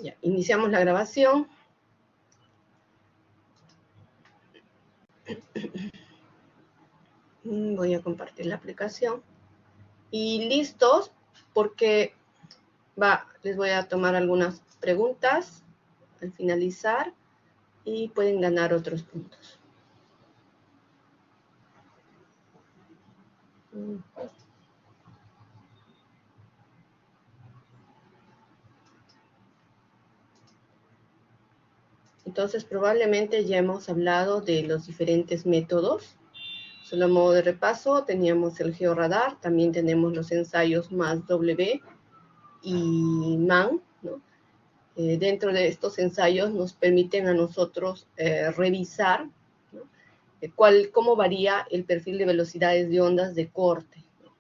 Ya, iniciamos la grabación. Voy a compartir la aplicación. Y listos, porque les voy a tomar algunas preguntas al finalizar y pueden ganar otros puntos. Entonces, probablemente ya hemos hablado de los diferentes métodos. Solo a modo de repaso, teníamos el georradar, también tenemos los ensayos MASS-W y MAN, ¿no? Dentro de estos ensayos nos permiten a nosotros revisar, ¿no? Cómo varía el perfil de velocidades de ondas de corte, ¿no?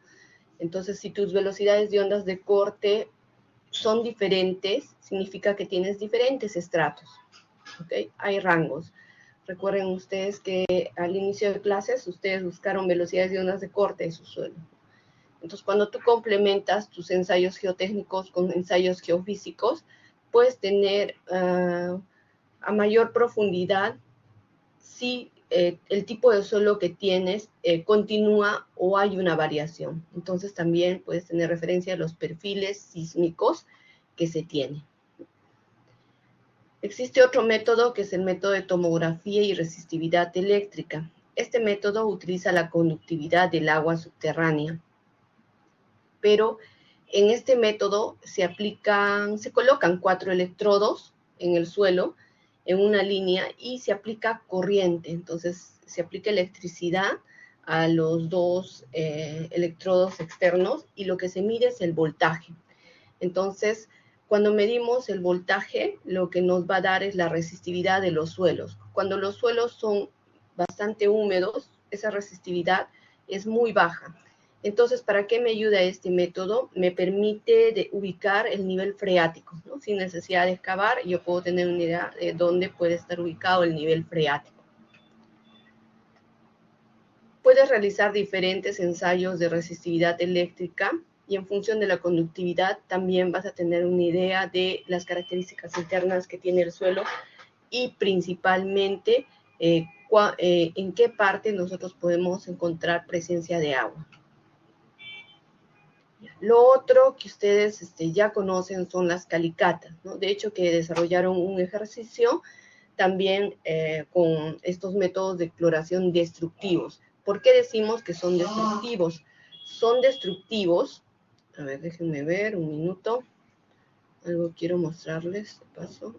Entonces, si tus velocidades de ondas de corte son diferentes, significa que tienes diferentes estratos, ¿ok? Hay rangos. Recuerden ustedes que al inicio de clases ustedes buscaron velocidades de ondas de corte de su suelo. Entonces, cuando tú complementas tus ensayos geotécnicos con ensayos geofísicos, puedes tener a mayor profundidad si el tipo de suelo que tienes continúa o hay una variación. Entonces, también puedes tener referencia a los perfiles sísmicos que se tienen. Existe otro método que es el método de tomografía y resistividad eléctrica. Este método utiliza la conductividad del agua subterránea, pero en este método se colocan 4 electrodos en el suelo, en una línea, y se aplica corriente. Entonces, se aplica electricidad a los 2 electrodos externos, y lo que se mide es el voltaje. Entonces, cuando medimos el voltaje, lo que nos va a dar es la resistividad de los suelos. Cuando los suelos son bastante húmedos, esa resistividad es muy baja. Entonces, ¿para qué me ayuda este método? Me permite ubicar el nivel freático, ¿no? Sin necesidad de excavar, yo puedo tener una idea de dónde puede estar ubicado el nivel freático. Puedes realizar diferentes ensayos de resistividad eléctrica, y en función de la conductividad también vas a tener una idea de las características internas que tiene el suelo y principalmente en qué parte nosotros podemos encontrar presencia de agua. Lo otro que ustedes ya conocen son las calicatas, ¿no? De hecho, que desarrollaron un ejercicio también con estos métodos de exploración destructivos. ¿Por qué decimos que son destructivos? Son destructivos. A ver, déjenme ver un minuto. Algo quiero mostrarles de paso.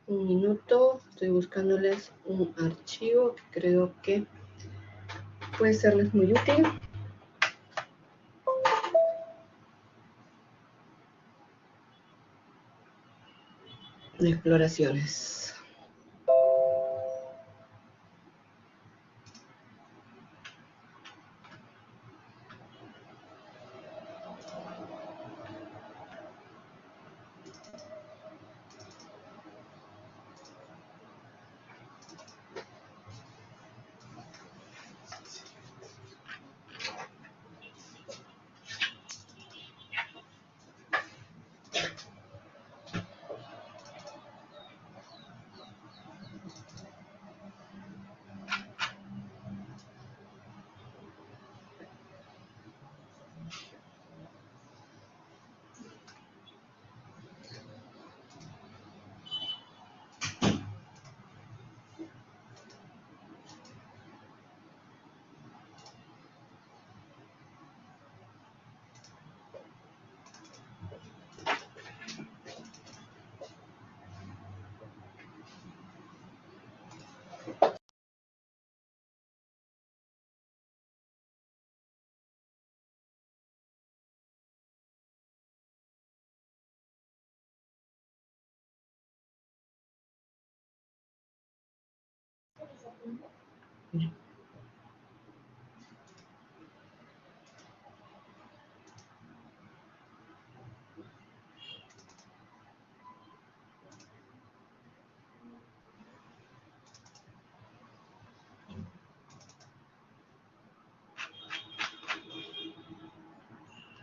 Un minuto, estoy buscándoles un archivo que creo que puede serles muy útil. De exploraciones.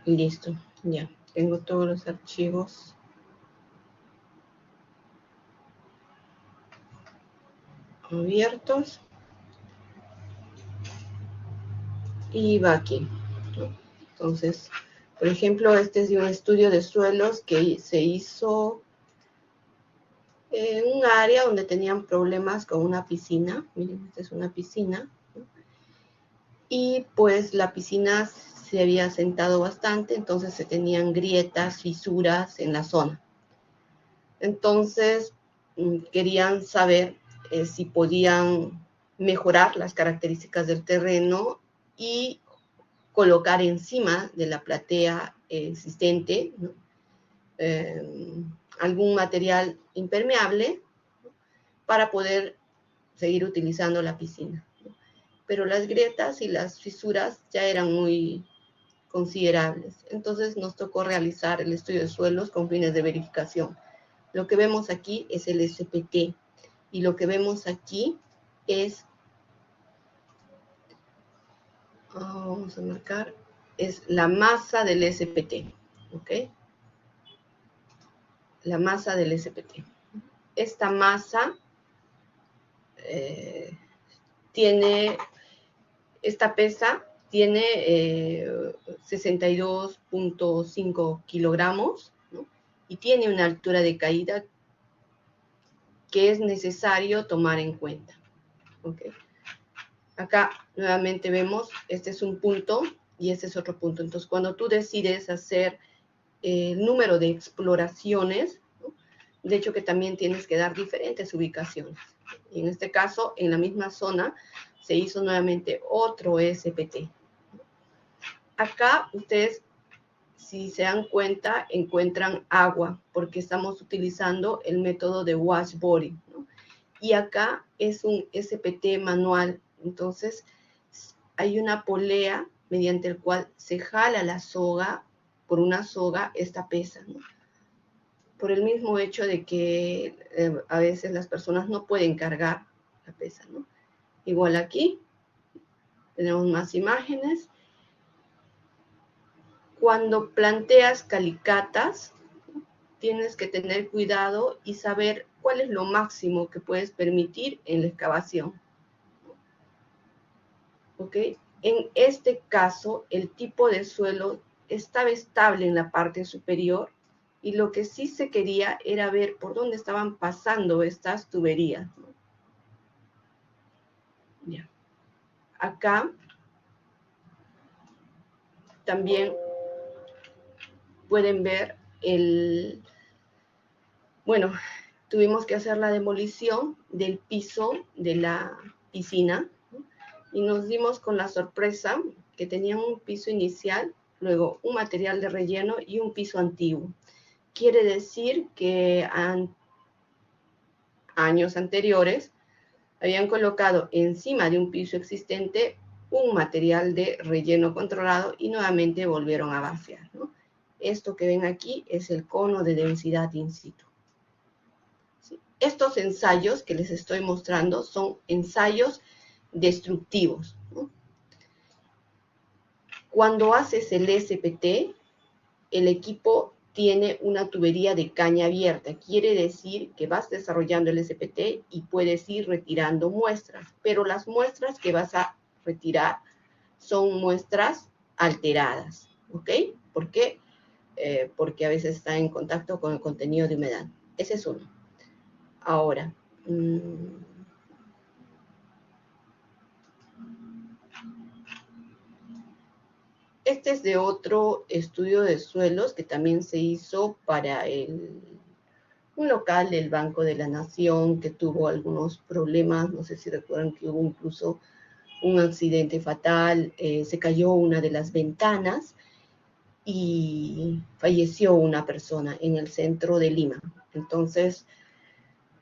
Listo, ya. Tengo todos los archivos. Abiertos. Y va aquí. Entonces, por ejemplo, este es de un estudio de suelos que se hizo en un área donde tenían problemas con una piscina. Miren, esta es una piscina. Y pues la piscina se había asentado bastante, entonces se tenían grietas, fisuras en la zona. Entonces, querían saber si podían mejorar las características del terreno y colocar encima de la platea existente, ¿no? Algún material impermeable para poder seguir utilizando la piscina, ¿no? Pero las grietas y las fisuras ya eran muy considerables. Entonces nos tocó realizar el estudio de suelos con fines de verificación. Lo que vemos aquí es el SPT y lo que vemos aquí es, vamos a marcar, es la masa del SPT, ¿ok? La masa del SPT. Esta masa esta pesa tiene 62.5 kilogramos, ¿no? Y tiene una altura de caída que es necesario tomar en cuenta, ¿ok? Acá nuevamente vemos, este es un punto y este es otro punto. Entonces, cuando tú decides hacer el número de exploraciones, ¿no? De hecho que también tienes que dar diferentes ubicaciones. Y en este caso, en la misma zona, se hizo nuevamente otro SPT. Acá ustedes, si se dan cuenta, encuentran agua, porque estamos utilizando el método de washboarding, ¿no? Y acá es un SPT manual, entonces hay una polea mediante el cual se jala la soga, por una soga, esta pesa, ¿no? Por el mismo hecho de que a veces las personas no pueden cargar la pesa, ¿no? Igual aquí, tenemos más imágenes. Cuando planteas calicatas, tienes que tener cuidado y saber cuál es lo máximo que puedes permitir en la excavación. ¿Ok? En este caso, el tipo de suelo estaba estable en la parte superior y lo que sí se quería era ver por dónde estaban pasando estas tuberías, ¿no? Ya. Acá también pueden ver bueno, tuvimos que hacer la demolición del piso de la piscina, ¿no? Y nos dimos con la sorpresa que tenían un piso inicial, luego un material de relleno y un piso antiguo. Quiere decir que años anteriores habían colocado encima de un piso existente un material de relleno controlado y nuevamente volvieron a vaciar, ¿no? Esto que ven aquí es el cono de densidad in situ. Estos ensayos que les estoy mostrando son ensayos destructivos, ¿no? Cuando haces el SPT, el equipo tiene una tubería de caña abierta. Quiere decir que vas desarrollando el SPT y puedes ir retirando muestras, pero las muestras que vas a retirar son muestras alteradas, ¿ok? ¿Por qué? Porque a veces está en contacto con el contenido de humedad. Ese es uno. Ahora, este es de otro estudio de suelos que también se hizo para un local del Banco de la Nación que tuvo algunos problemas, no sé si recuerdan que hubo incluso un accidente fatal, se cayó una de las ventanas y falleció una persona en el centro de Lima. Entonces,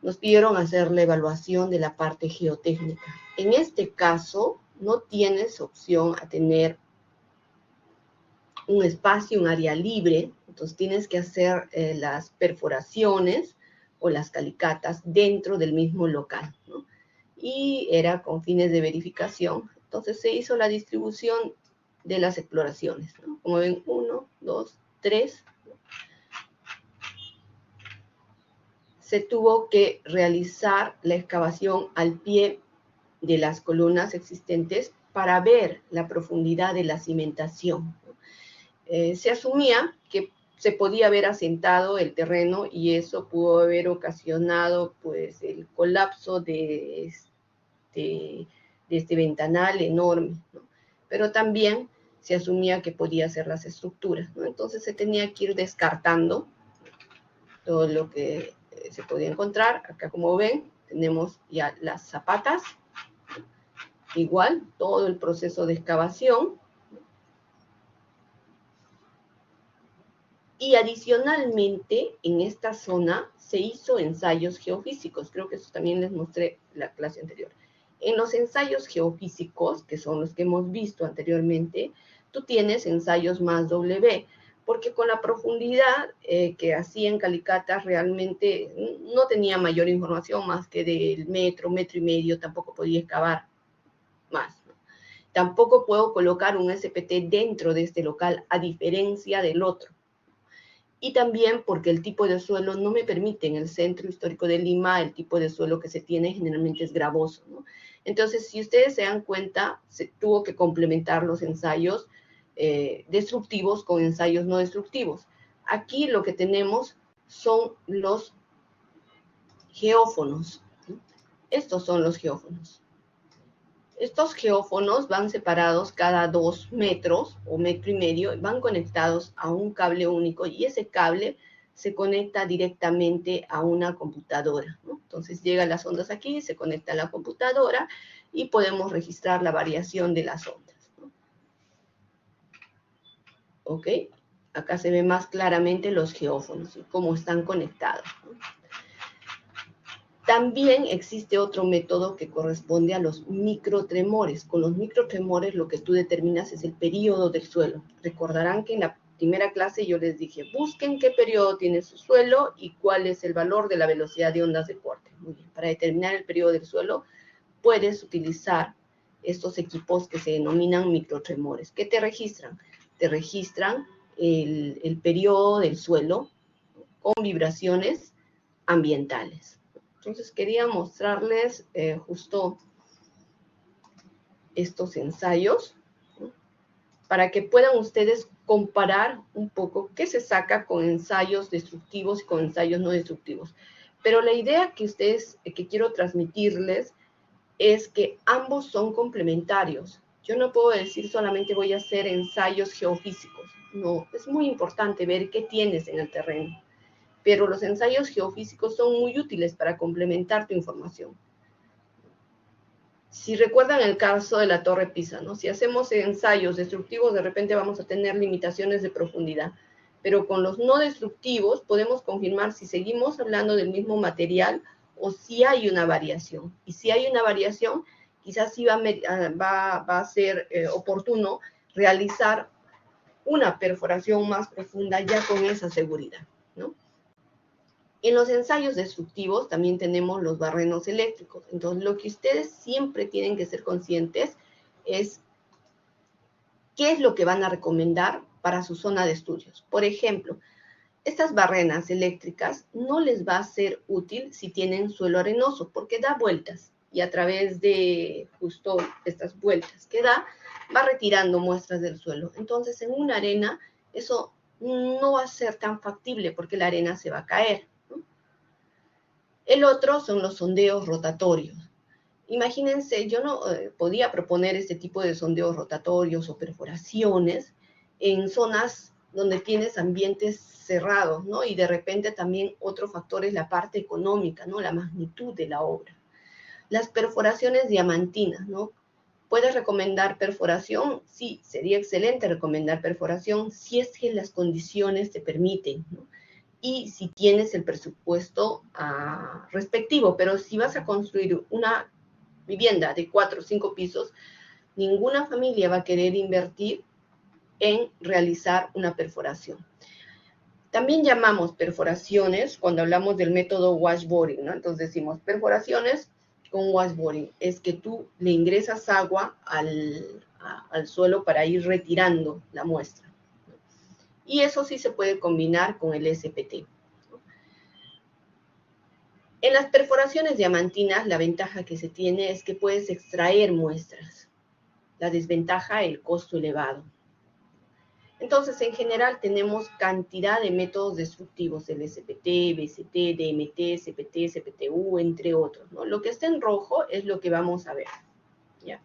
nos pidieron hacer la evaluación de la parte geotécnica. En este caso, no tienes opción a tener un espacio, un área libre, entonces tienes que hacer las perforaciones o las calicatas dentro del mismo local, ¿no? Y era con fines de verificación. Entonces se hizo la distribución de las exploraciones, ¿no? Como ven, 1, 2, 3. Se tuvo que realizar la excavación al pie de las columnas existentes para ver la profundidad de la cimentación. Se asumía que se podía haber asentado el terreno y eso pudo haber ocasionado pues el colapso de este ventanal enorme, ¿no? Pero también se asumía que podía ser las estructuras, ¿no? Entonces se tenía que ir descartando todo lo que se podía encontrar. Acá, como ven, tenemos ya las zapatas, igual todo el proceso de excavación. Y adicionalmente, en esta zona se hizo ensayos geofísicos. Creo que eso también les mostré en la clase anterior. En los ensayos geofísicos, que son los que hemos visto anteriormente, tú tienes ensayos más W, porque con la profundidad que hacía en Calicatas realmente no tenía mayor información más que del metro, metro y medio, tampoco podía excavar más, ¿no? Tampoco puedo colocar un SPT dentro de este local, a diferencia del otro. Y también porque el tipo de suelo no me permite. En el centro histórico de Lima, el tipo de suelo que se tiene generalmente es gravoso, ¿no? Entonces, si ustedes se dan cuenta, se tuvo que complementar los ensayos destructivos con ensayos no destructivos. Aquí lo que tenemos son los geófonos, ¿no? Estos son los geófonos. Estos geófonos van separados cada 2 metros o metro y medio, van conectados a un cable único y ese cable se conecta directamente a una computadora, ¿no? Entonces llegan las ondas aquí, se conecta a la computadora y podemos registrar la variación de las ondas, ¿no? ¿Ok? Acá se ve más claramente los geófonos y cómo están conectados, ¿no? También existe otro método que corresponde a los microtremores. Con los microtremores lo que tú determinas es el periodo del suelo. Recordarán que en la primera clase yo les dije, busquen qué periodo tiene su suelo y cuál es el valor de la velocidad de ondas de corte. Muy bien, para determinar el periodo del suelo puedes utilizar estos equipos que se denominan microtremores. ¿Qué te registran? Te registran el periodo del suelo con vibraciones ambientales. Entonces quería mostrarles justo estos ensayos, ¿no? Para que puedan ustedes comparar un poco qué se saca con ensayos destructivos y con ensayos no destructivos. Pero la idea que quiero transmitirles es que ambos son complementarios. Yo no puedo decir solamente voy a hacer ensayos geofísicos. No, es muy importante ver qué tienes en el terreno. Pero los ensayos geofísicos son muy útiles para complementar tu información. Si recuerdan el caso de la Torre Pisa, ¿no? Si hacemos ensayos destructivos, de repente vamos a tener limitaciones de profundidad. Pero con los no destructivos podemos confirmar si seguimos hablando del mismo material o si hay una variación. Y si hay una variación, quizás sí va a ser oportuno realizar una perforación más profunda ya con esa seguridad, ¿no? En los ensayos destructivos también tenemos los barrenos eléctricos. Entonces, lo que ustedes siempre tienen que ser conscientes es qué es lo que van a recomendar para su zona de estudios. Por ejemplo, estas barrenas eléctricas no les va a ser útil si tienen suelo arenoso, porque da vueltas y a través de justo estas vueltas que da, va retirando muestras del suelo. Entonces, en una arena, eso no va a ser tan factible porque la arena se va a caer. El otro son los sondeos rotatorios. Imagínense, yo no podía proponer este tipo de sondeos rotatorios o perforaciones en zonas donde tienes ambientes cerrados, ¿no? Y de repente también otro factor es la parte económica, ¿no? La magnitud de la obra. Las perforaciones diamantinas, ¿no? ¿Puedes recomendar perforación? Sí, sería excelente recomendar perforación si es que las condiciones te permiten, ¿no? y si tienes el presupuesto respectivo. Pero si vas a construir una vivienda de 4 o 5 pisos, ninguna familia va a querer invertir en realizar una perforación. También llamamos perforaciones cuando hablamos del método washboarding, ¿no? Entonces decimos perforaciones con washboarding. Es que tú le ingresas agua al suelo para ir retirando la muestra. Y eso sí se puede combinar con el SPT. En las perforaciones diamantinas, la ventaja que se tiene es que puedes extraer muestras. La desventaja, el costo elevado. Entonces, en general, tenemos cantidad de métodos destructivos, el SPT, BCT, DMT, CPT, CPTU, entre otros, ¿no? Lo que está en rojo es lo que vamos a ver, ¿ya?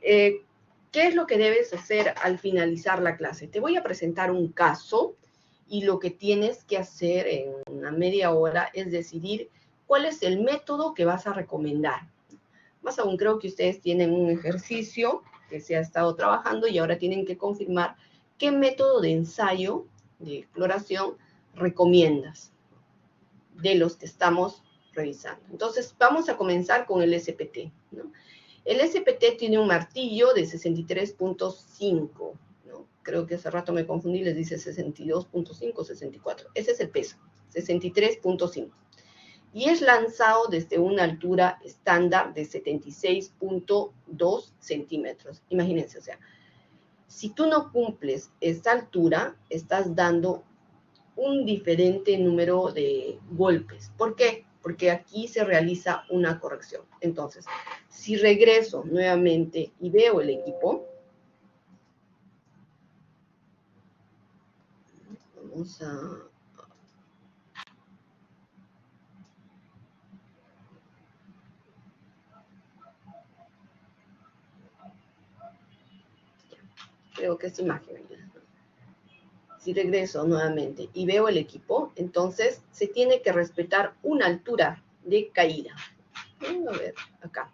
¿Qué es lo que debes hacer al finalizar la clase? Te voy a presentar un caso y lo que tienes que hacer en una media hora es decidir cuál es el método que vas a recomendar. Más aún, creo que ustedes tienen un ejercicio que se ha estado trabajando y ahora tienen que confirmar qué método de ensayo, de exploración, recomiendas de los que estamos revisando. Entonces, vamos a comenzar con el SPT, ¿no? El SPT tiene un martillo de 63.5, ¿no? Creo que hace rato me confundí, les dice 62.5, 64. Ese es el peso, 63.5. Y es lanzado desde una altura estándar de 76.2 centímetros. Imagínense, o sea, si tú no cumples esta altura, estás dando un diferente número de golpes. ¿Por qué? Porque aquí se realiza una corrección. Entonces, si regreso nuevamente y veo el equipo, vamos a... Creo que es imagen. Si regreso nuevamente y veo el equipo, entonces se tiene que respetar una altura de caída. Vamos a ver acá.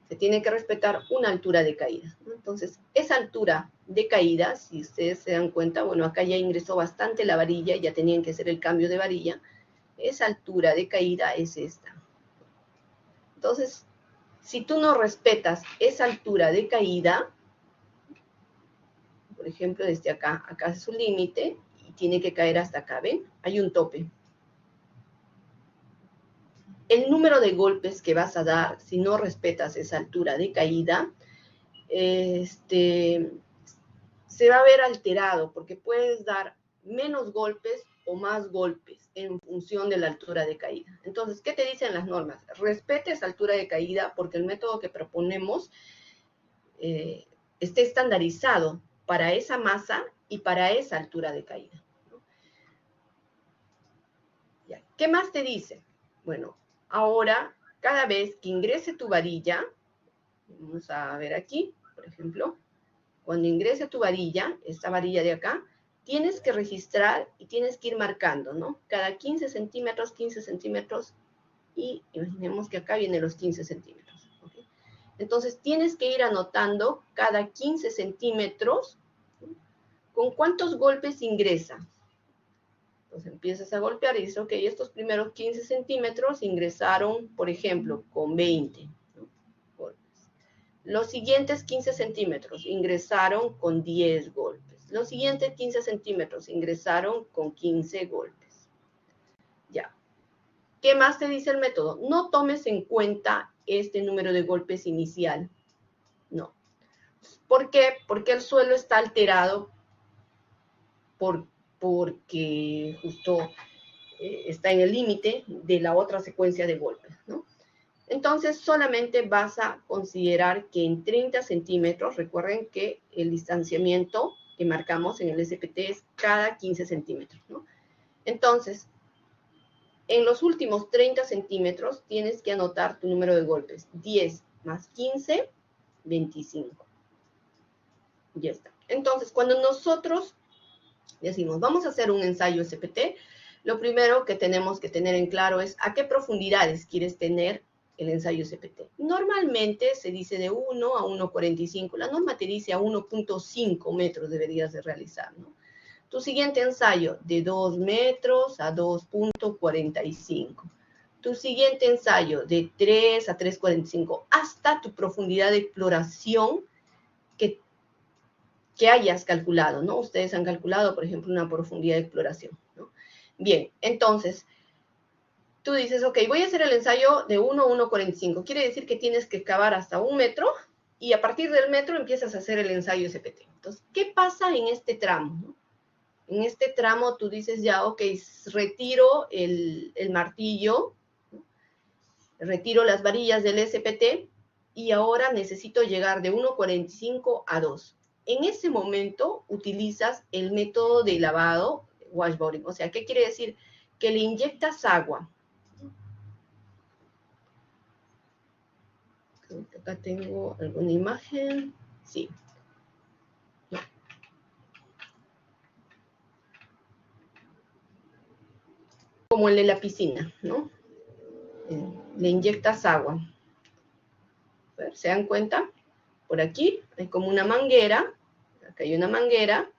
Se tiene que respetar una altura de caída, ¿no? Entonces, esa altura de caída, si ustedes se dan cuenta, bueno, acá ya ingresó bastante la varilla, ya tenían que hacer el cambio de varilla. Esa altura de caída es esta. Entonces, si tú no respetas esa altura de caída, por ejemplo, desde acá, acá es su límite y tiene que caer hasta acá, ¿ven? Hay un tope. El número de golpes que vas a dar si no respetas esa altura de caída, se va a ver alterado porque puedes dar menos golpes o más golpes en función de la altura de caída. Entonces, ¿qué te dicen las normas? Respete esa altura de caída porque el método que proponemos esté estandarizado para esa masa y para esa altura de caída, ¿no? Ya. ¿Qué más te dice? Bueno, ahora, cada vez que ingrese tu varilla, vamos a ver aquí, por ejemplo, cuando ingrese tu varilla, esta varilla de acá, tienes que registrar y tienes que ir marcando, ¿no? Cada 15 centímetros, y imaginemos que acá vienen los 15 centímetros, ¿okay? Entonces, tienes que ir anotando cada 15 centímetros, ¿sí? ¿Con cuántos golpes ingresa? Entonces, empiezas a golpear y dices, ok, estos primeros 15 centímetros ingresaron, por ejemplo, con 20, ¿no? Los siguientes 15 centímetros ingresaron con 10 golpes. Los siguientes 15 centímetros ingresaron con 15 golpes. Ya. ¿Qué más te dice el método? No tomes en cuenta este número de golpes inicial. No. ¿Por qué? Porque el suelo está alterado porque justo está en el límite de la otra secuencia de golpes, ¿no? Entonces, solamente vas a considerar que en 30 centímetros, recuerden que el distanciamiento que marcamos en el SPT es cada 15 centímetros, ¿no? Entonces, en los últimos 30 centímetros tienes que anotar tu número de golpes. 10 más 15, 25. Ya está. Entonces, cuando nosotros decimos, vamos a hacer un ensayo SPT, lo primero que tenemos que tener en claro es a qué profundidades quieres tener el ensayo SPT. Normalmente se dice de 1 a 1,45. La norma te dice a 1,5 metros deberías de realizar, ¿no? Tu siguiente ensayo, de 2 metros a 2.45. Tu siguiente ensayo, de 3 a 3.45, hasta tu profundidad de exploración que hayas calculado, ¿no? Ustedes han calculado, por ejemplo, una profundidad de exploración, ¿no? Bien, entonces, tú dices, ok, voy a hacer el ensayo de 1 a 1.45. Quiere decir que tienes que cavar hasta 1 metro y a partir del metro empiezas a hacer el ensayo SPT. Entonces, ¿qué pasa en este tramo, ¿no? En este tramo tú dices ya, ok, retiro el martillo, ¿no? Retiro las varillas del SPT y ahora necesito llegar de 1.45 a 2. En ese momento utilizas el método de lavado, washboarding. O sea, ¿qué quiere decir? Que le inyectas agua. Acá tengo alguna imagen. Sí. Como el de la piscina, ¿no? Le inyectas agua. A ver, ¿se dan cuenta? Por aquí hay como una manguera. Acá hay una manguera,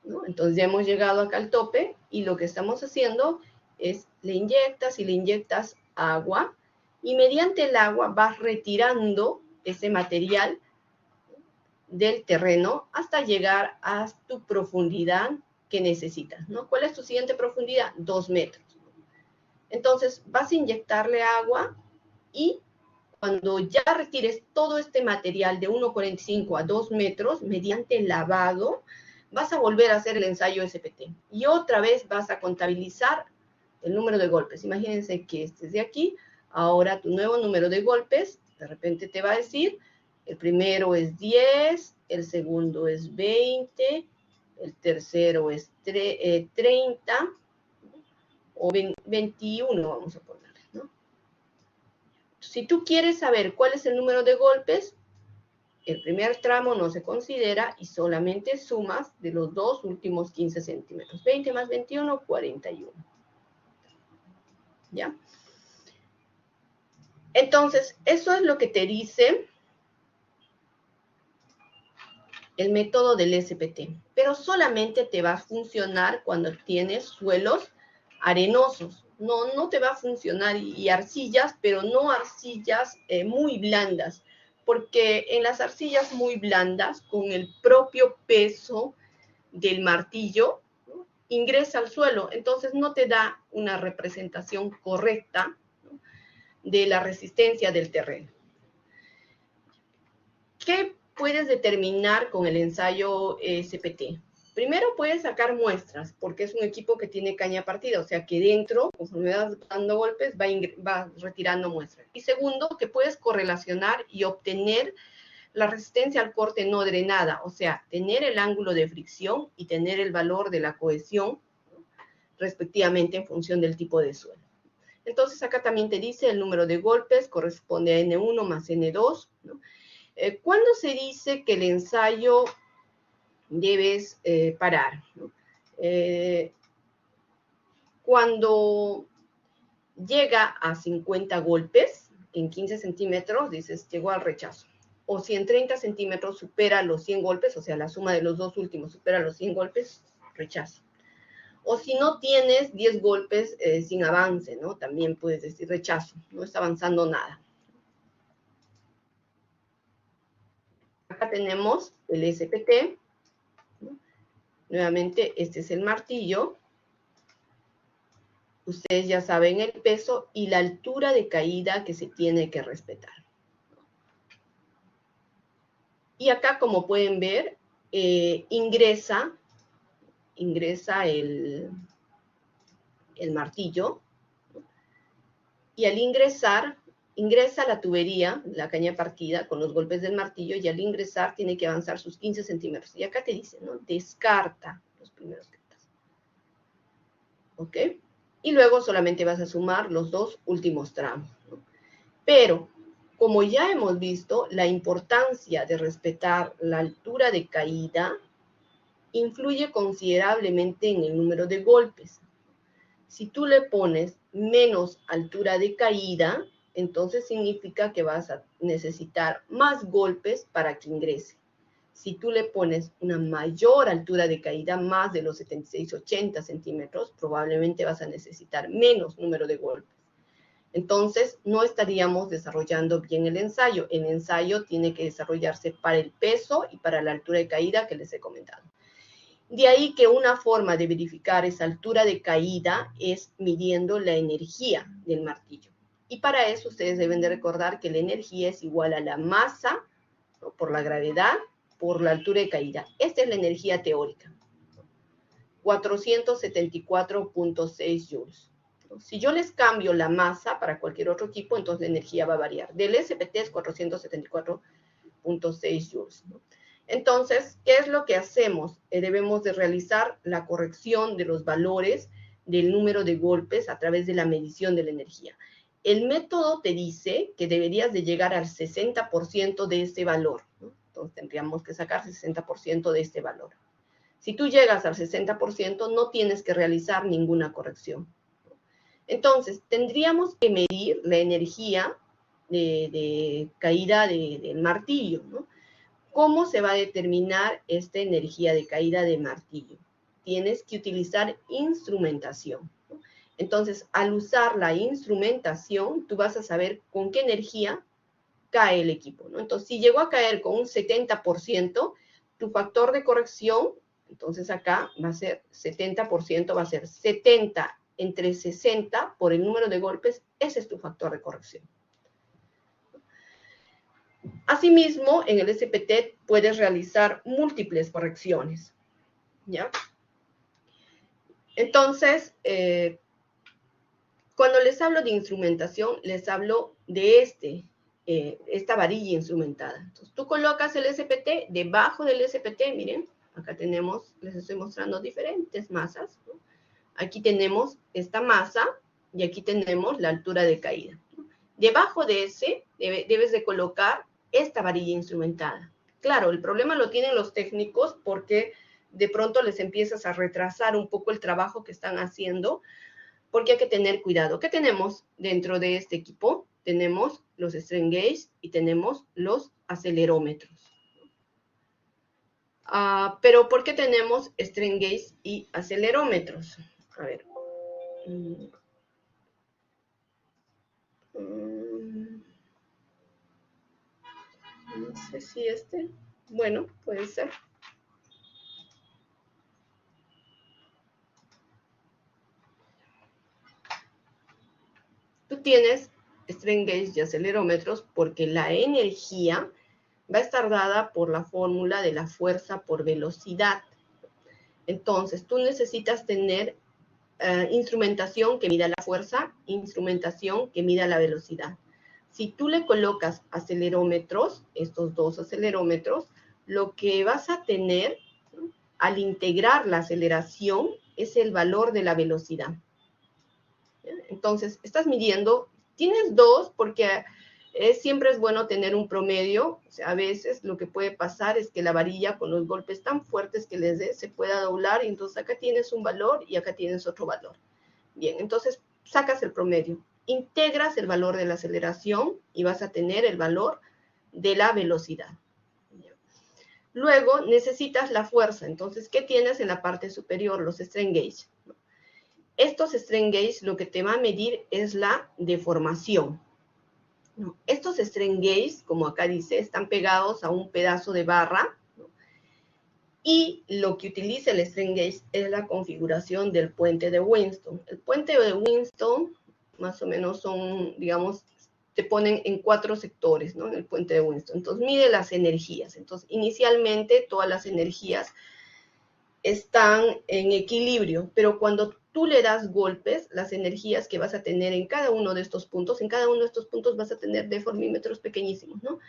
¿no? Entonces ya hemos llegado acá al tope y lo que estamos haciendo es le inyectas agua y mediante el agua vas retirando ese material del terreno hasta llegar a tu profundidad que necesitas, ¿no? ¿Cuál es tu siguiente profundidad? 2 metros. Entonces vas a inyectarle agua y cuando ya retires todo este material de 1.45 a 2 metros, mediante el lavado, vas a volver a hacer el ensayo SPT. Y otra vez vas a contabilizar el número de golpes. Imagínense que este es de aquí. Ahora tu nuevo número de golpes, de repente te va a decir, el primero es 10, el segundo es 20, el tercero es 30, o 21 vamos a poner. Si tú quieres saber cuál es el número de golpes, el primer tramo no se considera y solamente sumas de los dos últimos 15 centímetros. 20 más 21, 41. ¿Ya? Entonces, eso es lo que te dice el método del SPT. Pero solamente te va a funcionar cuando tienes suelos arenosos. No te va a funcionar y arcillas, pero no arcillas muy blandas, porque en las arcillas muy blandas, con el propio peso del martillo, ¿no?, ingresa al suelo, entonces no te da una representación correcta, ¿no?, de la resistencia del terreno. ¿Qué puedes determinar con el ensayo SPT? Primero puedes sacar muestras, porque es un equipo que tiene caña partida, o sea que dentro, conforme vas dando golpes, va retirando muestras. Y segundo, que puedes correlacionar y obtener la resistencia al corte no drenada, o sea, tener el ángulo de fricción y tener el valor de la cohesión, ¿no?, respectivamente en función del tipo de suelo. Entonces acá también te dice el número de golpes corresponde a N1 más N2, ¿no? ¿Cuándo se dice que el ensayo debes parar, ¿no? Cuando llega a 50 golpes en 15 centímetros, dices, llegó al rechazo. O si en 30 centímetros supera los 100 golpes, o sea, la suma de los dos últimos supera los 100 golpes, rechazo. O si no tienes 10 golpes sin avance, ¿no? También puedes decir rechazo, no está avanzando nada. Acá tenemos el SPT, ¿no? Nuevamente, este es el martillo. Ustedes ya saben el peso y la altura de caída que se tiene que respetar. Y acá, como pueden ver, ingresa el martillo, ¿no? Y al ingresa la tubería, la caña partida, con los golpes del martillo, y al ingresar tiene que avanzar sus 15 centímetros. Y acá te dice, ¿no? Descarta los primeros que estás. ¿Ok? Y luego solamente vas a sumar los dos últimos tramos, ¿no? Pero, como ya hemos visto, la importancia de respetar la altura de caída influye considerablemente en el número de golpes. Si tú le pones menos altura de caída, entonces significa que vas a necesitar más golpes para que ingrese. si tú le pones una mayor altura de caída, más de los 76, 80 centímetros, probablemente vas a necesitar menos número de golpes. Entonces, no estaríamos desarrollando bien el ensayo. El ensayo tiene que desarrollarse para el peso y para la altura de caída que les he comentado. De ahí que una forma de verificar esa altura de caída es midiendo la energía del martillo. Y para eso ustedes deben de recordar que la energía es igual a la masa, ¿no?, por la gravedad, por la altura de caída. Esta es la energía teórica. 474.6 joules. Si yo les cambio la masa para cualquier otro equipo, entonces la energía va a variar. Del SPT es 474.6 joules, ¿no? Entonces, ¿qué es lo que hacemos? Debemos de realizar la corrección de los valores del número de golpes a través de la medición de la energía. El método te dice que deberías de llegar al 60% de este valor, ¿no? Entonces, tendríamos que sacar 60% de este valor. Si tú llegas al 60%, no tienes que realizar ninguna corrección. Entonces, tendríamos que medir la energía de caída del martillo, ¿no? ¿Cómo se va a determinar esta energía de caída de martillo? Tienes que utilizar instrumentación, ¿no? Entonces, al usar la instrumentación, tú vas a saber con qué energía cae el equipo, ¿no? Entonces, si llegó a caer con un 70%, tu factor de corrección, entonces acá va a ser 70%, va a ser 70 entre 60 por el número de golpes, ese es tu factor de corrección. Asimismo, en el SPT puedes realizar múltiples correcciones, ¿ya? Entonces, cuando les hablo de instrumentación, les hablo de esta varilla instrumentada. Entonces, tú colocas el SPT, debajo del SPT, miren, acá tenemos, les estoy mostrando diferentes masas, ¿no? Aquí tenemos esta masa y aquí tenemos la altura de caída, ¿no? Debajo de ese debes de colocar esta varilla instrumentada. Claro, el problema lo tienen los técnicos porque de pronto les empiezas a retrasar un poco el trabajo que están haciendo, porque hay que tener cuidado. ¿Qué tenemos dentro de este equipo? Tenemos los strain gauge y tenemos los acelerómetros. Pero ¿por qué tenemos strain gauge y acelerómetros? A ver. No sé si bueno, puede ser. Tú tienes strain gauge y acelerómetros porque la energía va a estar dada por la fórmula de la fuerza por velocidad. Entonces, tú necesitas tener instrumentación que mida la fuerza, instrumentación que mida la velocidad. Si tú le colocas acelerómetros, estos dos acelerómetros, lo que vas a tener, ¿no?, al integrar la aceleración es el valor de la velocidad. Entonces, estás midiendo, tienes dos porque siempre es bueno tener un promedio. O sea, a veces lo que puede pasar es que la varilla con los golpes tan fuertes que les dé se pueda doblar y entonces acá tienes un valor y acá tienes otro valor. Bien, entonces sacas el promedio, integras el valor de la aceleración y vas a tener el valor de la velocidad. Luego necesitas la fuerza. Entonces, ¿qué tienes en la parte superior? Los strain gauge. Estos strain gauge lo que te va a medir es la deformación. Estos strain gauge, como acá dice, están pegados a un pedazo de barra, ¿no? Y lo que utiliza el strain gauge es la configuración del puente de Winston. El puente de Winston, más o menos son, digamos, te ponen en 4 sectores, ¿no?, en el puente de Winston. Entonces, mide las energías. Entonces, inicialmente, todas las energías están en equilibrio, pero cuando tú le das golpes, las energías que vas a tener en cada uno de estos puntos, vas a tener deformímetros pequeñísimos, ¿no?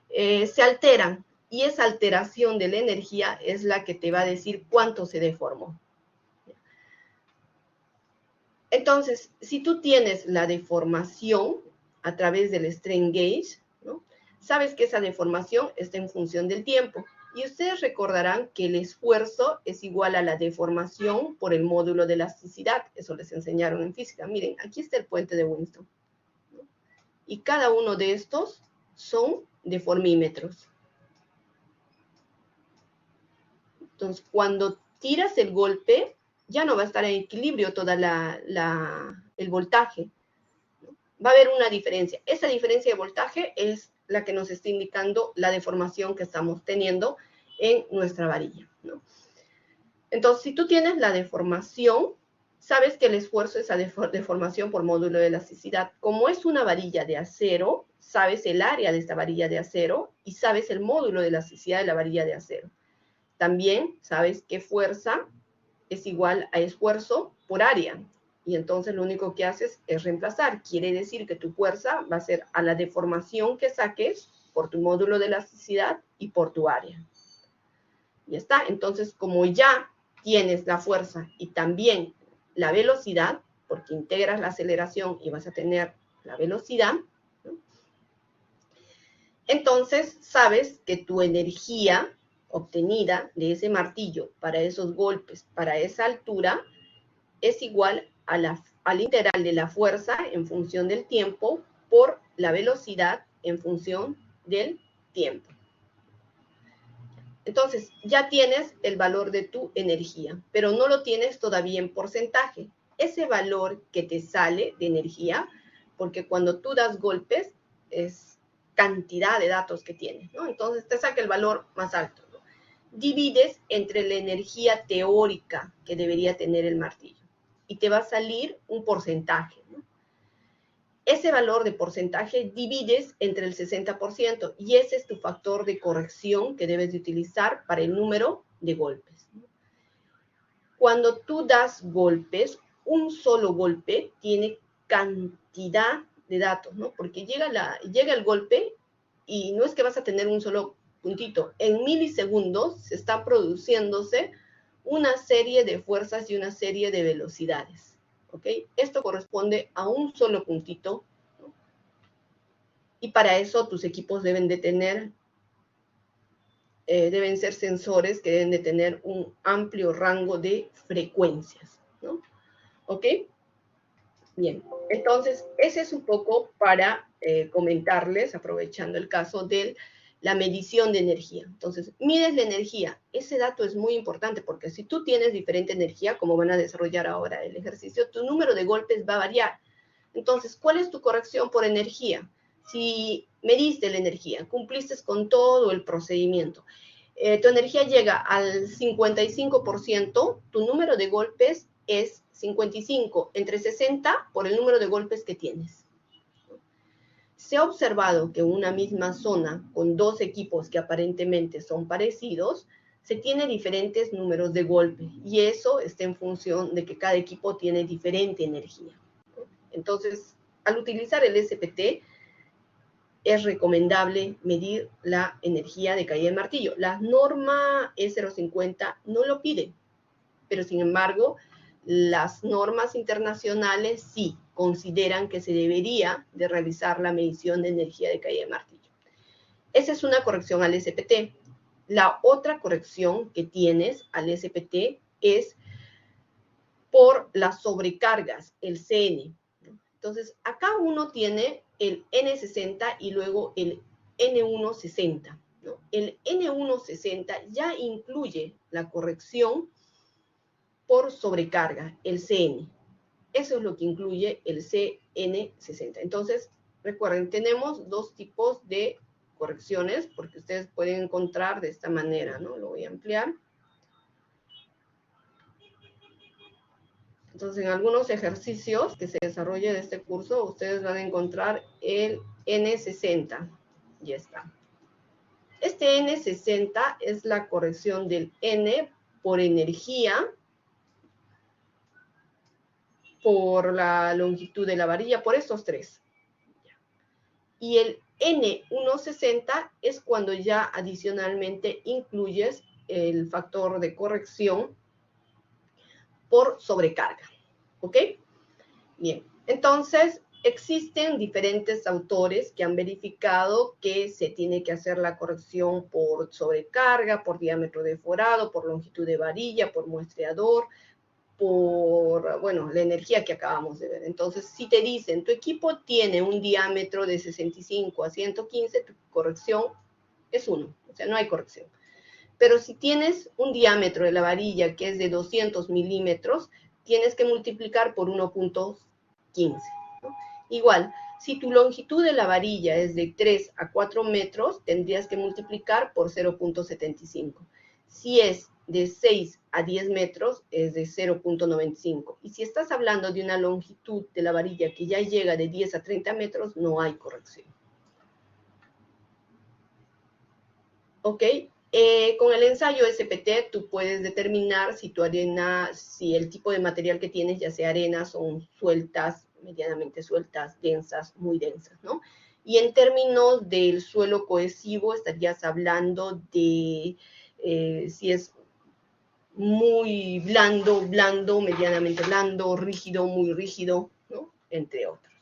Se alteran, y esa alteración de la energía es la que te va a decir cuánto se deformó. Entonces, si tú tienes la deformación a través del strain gauge, ¿no?, sabes que esa deformación está en función del tiempo. Y ustedes recordarán que el esfuerzo es igual a la deformación por el módulo de elasticidad. Eso les enseñaron en física. Miren, aquí está el puente de Winston, ¿no? Y cada uno de estos son deformímetros. Entonces, cuando tiras el golpe, ya no va a estar en equilibrio todo el voltaje. Va a haber una diferencia. Esa diferencia de voltaje es la que nos está indicando la deformación que estamos teniendo en nuestra varilla, ¿no? Entonces, si tú tienes la deformación, sabes que el esfuerzo es a deformación por módulo de elasticidad. Como es una varilla de acero, sabes el área de esta varilla de acero y sabes el módulo de elasticidad de la varilla de acero. También sabes que fuerza es igual a esfuerzo por área. Y entonces lo único que haces es reemplazar. Quiere decir que tu fuerza va a ser a la deformación que saques por tu módulo de elasticidad y por tu área. Ya está. Entonces, como ya tienes la fuerza y también la velocidad, porque integras la aceleración y vas a tener la velocidad, ¿no? Entonces sabes que tu energía obtenida de ese martillo para esos golpes, para esa altura, es igual al integral de la fuerza en función del tiempo por la velocidad en función del tiempo. Entonces, ya tienes el valor de tu energía, pero no lo tienes todavía en porcentaje. Ese valor que te sale de energía, porque cuando tú das golpes, es cantidad de datos que tienes, ¿no? Entonces, te saca el valor más alto, ¿no? Divides entre la energía teórica que debería tener el martillo y te va a salir un porcentaje, ¿no? Ese valor de porcentaje divides entre el 60% y ese es tu factor de corrección que debes de utilizar para el número de golpes. Cuando tú das golpes, un solo golpe tiene cantidad de datos, ¿no? Porque llega el golpe y no es que vas a tener un solo puntito. En milisegundos se está produciéndose una serie de fuerzas y una serie de velocidades. ¿Ok? Esto corresponde a un solo puntito, ¿no? Y para eso tus equipos deben de tener, deben ser sensores que deben de tener un amplio rango de frecuencias, ¿no? ¿Ok? Bien, entonces ese es un poco para comentarles, aprovechando el caso de la medición de energía. Entonces, mides la energía. Ese dato es muy importante porque si tú tienes diferente energía, como van a desarrollar ahora el ejercicio, tu número de golpes va a variar. Entonces, ¿cuál es tu corrección por energía? Si mediste la energía, cumpliste con todo el procedimiento, tu energía llega al 55%, tu número de golpes es 55 entre 60 por el número de golpes que tienes. Se ha observado que una misma zona con dos equipos que aparentemente son parecidos, se tiene diferentes números de golpe y eso está en función de que cada equipo tiene diferente energía. Entonces, al utilizar el SPT, es recomendable medir la energía de caída del martillo. La norma E050 no lo pide, pero sin embargo, las normas internacionales sí consideran que se debería de realizar la medición de energía de caída de martillo. Esa es una corrección al SPT. La otra corrección que tienes al SPT es por las sobrecargas, el CN. Entonces, acá uno tiene el N60 y luego el N160, ¿no? El N160 ya incluye la corrección por sobrecarga, el CN. Eso es lo que incluye el CN60. Entonces, recuerden, tenemos dos tipos de correcciones, porque ustedes pueden encontrar de esta manera, ¿no? Lo voy a ampliar. Entonces, en algunos ejercicios que se desarrolle de este curso, ustedes van a encontrar el N60. Ya está. Este N60 es la corrección del N por energía, por la longitud de la varilla, por estos tres. Y el N160 es cuando ya adicionalmente incluyes el factor de corrección por sobrecarga. ¿Ok? Bien, entonces existen diferentes autores que han verificado que se tiene que hacer la corrección por sobrecarga, por diámetro de forado, por longitud de varilla, por muestreador, por, bueno, la energía que acabamos de ver. Entonces, si te dicen, tu equipo tiene un diámetro de 65 a 115, tu corrección es 1, o sea, no hay corrección. Pero si tienes un diámetro de la varilla que es de 200 milímetros, tienes que multiplicar por 1.15, ¿no? Igual, si tu longitud de la varilla es de 3 a 4 metros, tendrías que multiplicar por 0.75. Si es de 6 a 10 metros, es de 0.95. Y si estás hablando de una longitud de la varilla que ya llega de 10 a 30 metros, no hay corrección. ¿Ok? Con el ensayo SPT tú puedes determinar si tu arena, si el tipo de material que tienes, ya sea arena, son sueltas, medianamente sueltas, densas, muy densas, ¿no? Y en términos del suelo cohesivo, estarías hablando de si es muy blando, blando, medianamente blando, rígido, muy rígido, ¿no? Entre otros.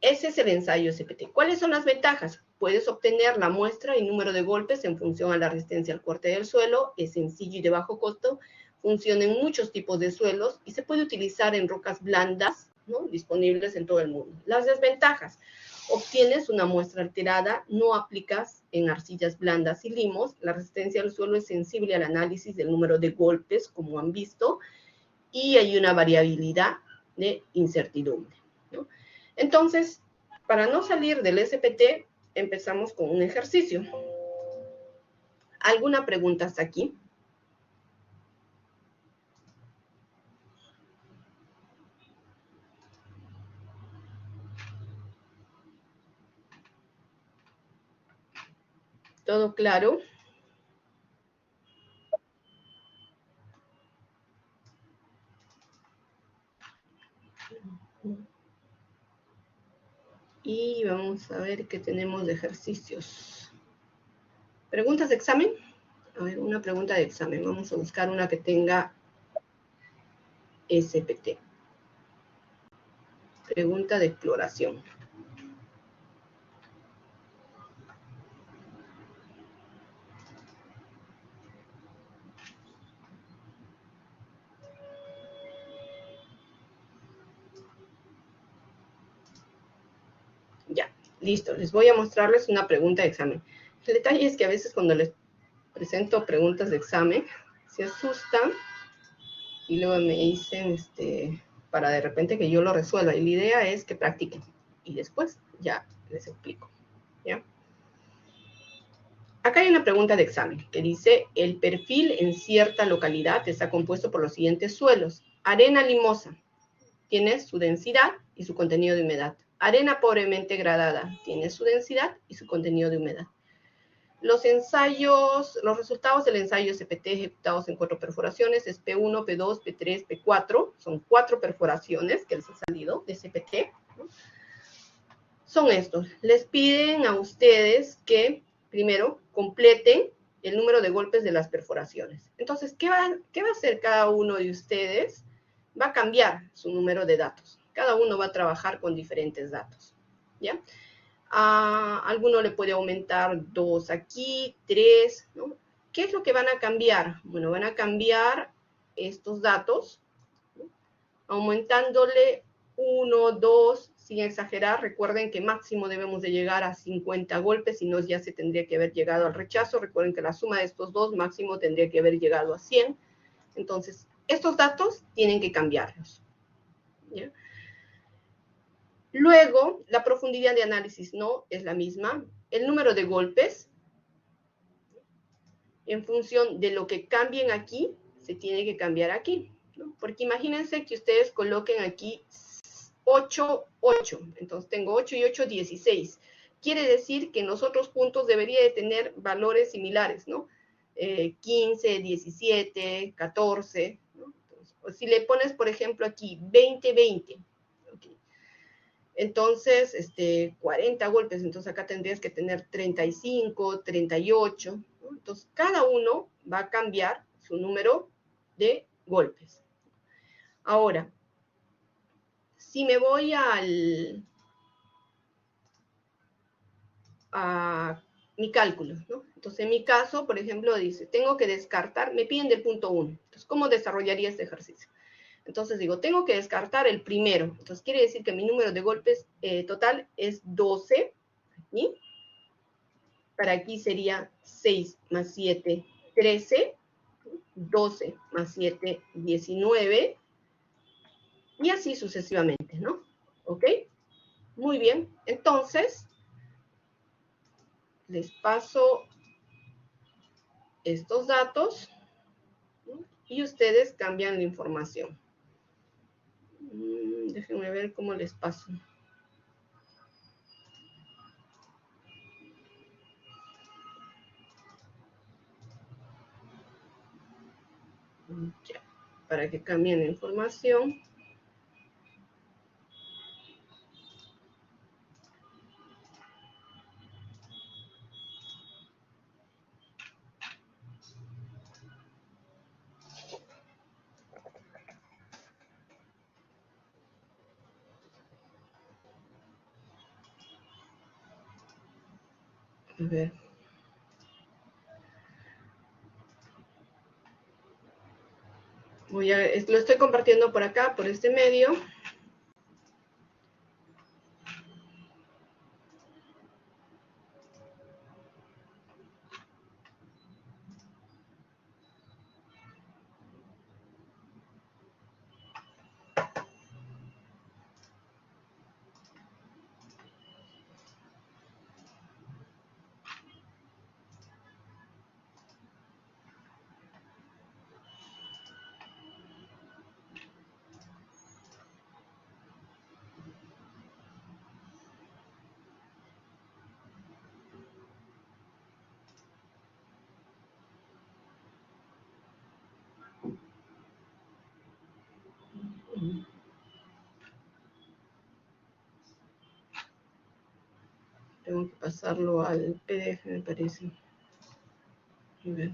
Ese es el ensayo SPT. ¿Cuáles son las ventajas? Puedes obtener la muestra y número de golpes en función a la resistencia al corte del suelo, es sencillo y de bajo costo, funciona en muchos tipos de suelos y se puede utilizar en rocas blandas, ¿no? Disponibles en todo el mundo. Las desventajas: obtienes una muestra alterada, no aplicas en arcillas blandas y limos, la resistencia al suelo es sensible al análisis del número de golpes, como han visto, y hay una variabilidad de incertidumbre, ¿no? Entonces, para no salir del SPT, empezamos con un ejercicio. ¿Alguna pregunta hasta aquí? ¿Todo claro? Y vamos a ver qué tenemos de ejercicios. ¿Preguntas de examen? A ver, una pregunta de examen. Vamos a buscar una que tenga SPT. Pregunta de exploración. Ya, listo. Les voy a mostrarles una pregunta de examen. El detalle es que a veces cuando les presento preguntas de examen, se asustan y luego me dicen, para de repente que yo lo resuelva. Y la idea es que practiquen. Y después ya les explico, ¿ya? Acá hay una pregunta de examen que dice: el perfil en cierta localidad está compuesto por los siguientes suelos. Arena limosa tiene su densidad y su contenido de humedad. Arena pobremente gradada tiene su densidad y su contenido de humedad. Los resultados del ensayo SPT ejecutados en 4 perforaciones es P1, P2, P3, P4. Son 4 perforaciones que les han salido de SPT, ¿no? Son estos. Les piden a ustedes que, primero, completen el número de golpes de las perforaciones. Entonces, ¿qué va a hacer cada uno de ustedes? Va a cambiar su número de datos. Cada uno va a trabajar con diferentes datos, ¿ya? A alguno le puede aumentar 2 aquí, 3, ¿no? ¿Qué es lo que van a cambiar? Bueno, van a cambiar estos datos, ¿no? Aumentándole 1, 2, sin exagerar. Recuerden que máximo debemos de llegar a 50 golpes, si no ya se tendría que haber llegado al rechazo. Recuerden que la suma de estos dos máximo tendría que haber llegado a 100. Entonces, estos datos tienen que cambiarlos, ¿ya? Luego, la profundidad de análisis no es la misma. El número de golpes, en función de lo que cambien aquí, se tiene que cambiar aquí, ¿no? Porque imagínense que ustedes coloquen aquí 8, 8. Entonces tengo 8 y 8, 16. Quiere decir que en los otros puntos debería de tener valores similares, ¿no? 15, 17, 14, ¿no? Entonces, si le pones, por ejemplo, aquí 20, 20, okay. Entonces, 40 golpes, entonces acá tendrías que tener 35, 38, ¿no? Entonces, cada uno va a cambiar su número de golpes. Ahora, si me voy a mi cálculo, ¿no? Entonces, en mi caso, por ejemplo, dice, tengo que descartar, me piden del punto 1. Entonces, ¿cómo desarrollaría este ejercicio? Entonces digo, tengo que descartar el primero. Entonces quiere decir que mi número de golpes total es 12. ¿Sí? Para aquí sería 6 más 7, 13, 12 más 7, 19, y así sucesivamente, ¿no? ¿Ok? Muy bien, entonces, les paso estos datos, ¿no? Y ustedes cambian la información. Déjenme ver cómo les paso. Ya, para que cambien la información. A ver. Lo estoy compartiendo por acá, por este medio. Tengo que pasarlo al PDF, me parece. A ver.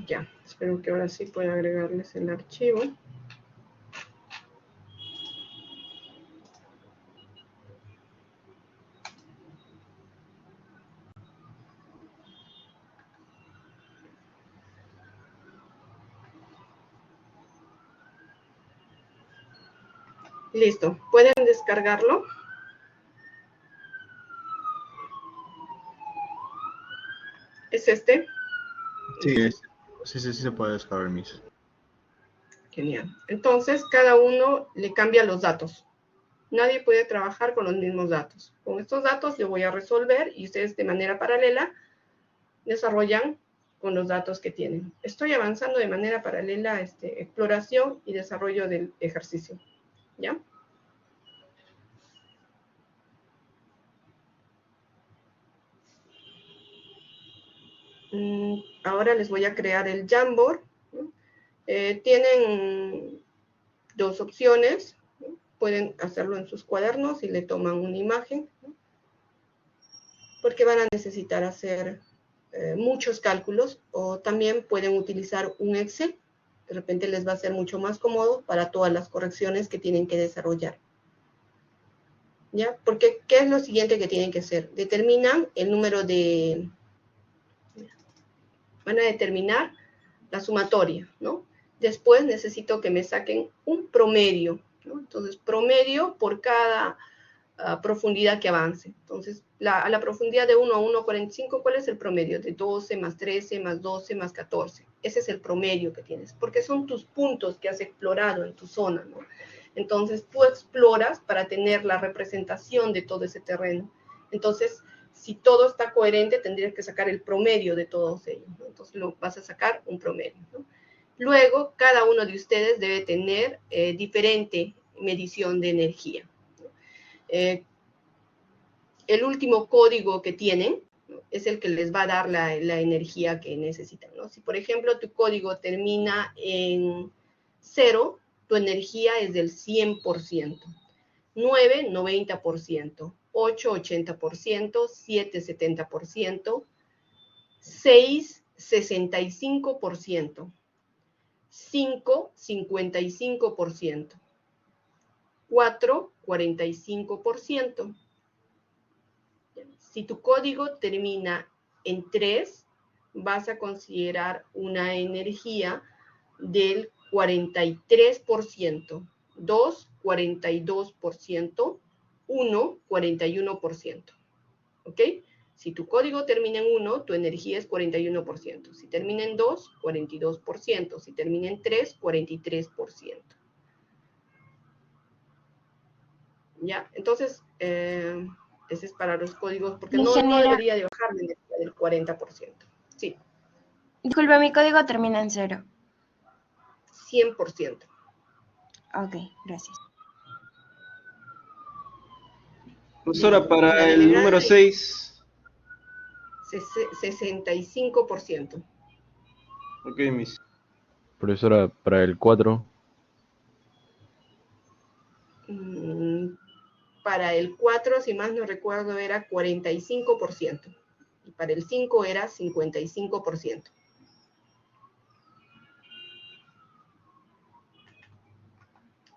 Ya, espero que ahora sí pueda agregarles el archivo. Listo, ¿pueden descargarlo? ¿Es este? Sí, sí se puede descargar, Miss. Genial. Entonces, cada uno le cambia los datos. Nadie puede trabajar con los mismos datos. Con estos datos yo voy a resolver y ustedes de manera paralela desarrollan con los datos que tienen. Estoy avanzando de manera paralela exploración y desarrollo del ejercicio. ¿Ya? Ahora les voy a crear el Jamboard, ¿no? Tienen dos opciones, ¿no? Pueden hacerlo en sus cuadernos y le toman una imagen, ¿no? Porque van a necesitar hacer muchos cálculos, o también pueden utilizar un Excel. De repente les va a ser mucho más cómodo para todas las correcciones que tienen que desarrollar. ¿Ya? Porque, ¿qué es lo siguiente que tienen que hacer? Determinan el número de... Van a determinar la sumatoria, ¿no? Después necesito que me saquen un promedio, ¿no? Entonces, promedio por cada profundidad que avance. Entonces, a la profundidad de 1 a 1,45, ¿cuál es el promedio? De 12 más 13 más 12 más 14. Ese es el promedio que tienes, porque son tus puntos que has explorado en tu zona, ¿no? Entonces, tú exploras para tener la representación de todo ese terreno. Entonces, si todo está coherente, tendrías que sacar el promedio de todos ellos, ¿no? Entonces, vas a sacar un promedio, ¿no? Luego, cada uno de ustedes debe tener diferente medición de energía. El último código que tienen, ¿no?, es el que les va a dar la energía que necesitan, ¿no? Si, por ejemplo, tu código termina en 0, tu energía es del 100%. 9, 90%. 8, 80%. 7, 70%. 6, 65%. 5, 55%. 4, 45%. Si tu código termina en 3, vas a considerar una energía del 43%, 2, 42%, 1, 41%. ¿Ok? Si tu código termina en 1, tu energía es 41%. Si termina en 2, 42%. Si termina en 3, 43%. ¿Ya? Entonces, ese es para los códigos, porque no debería de bajar la energía del 40%. Sí. Disculpe, mi código termina en 0. 100%. Ok, gracias. Profesora, para el número 6. 65%. Ok, Miss. Profesora, para el 4. Para el 4, si más no recuerdo, era 45%. Y para el 5 era 55%.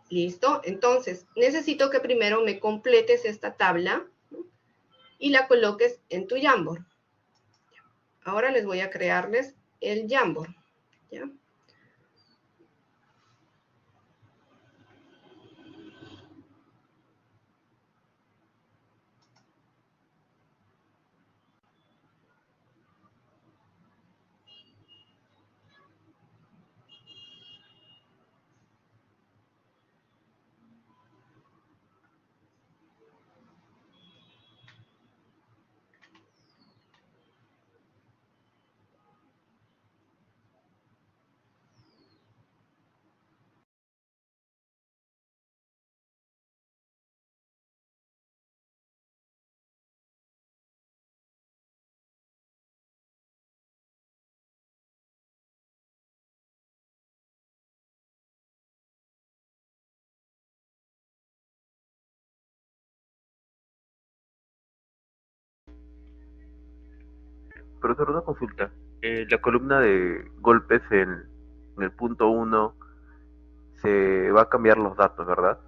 ¿Listo? Entonces, necesito que primero me completes esta tabla, ¿no?, y la coloques en tu Jamboard. Ahora les voy a crearles el Jamboard, ¿ya? Profesor, una consulta. La columna de golpes en el punto 1 se va a cambiar los datos, ¿verdad?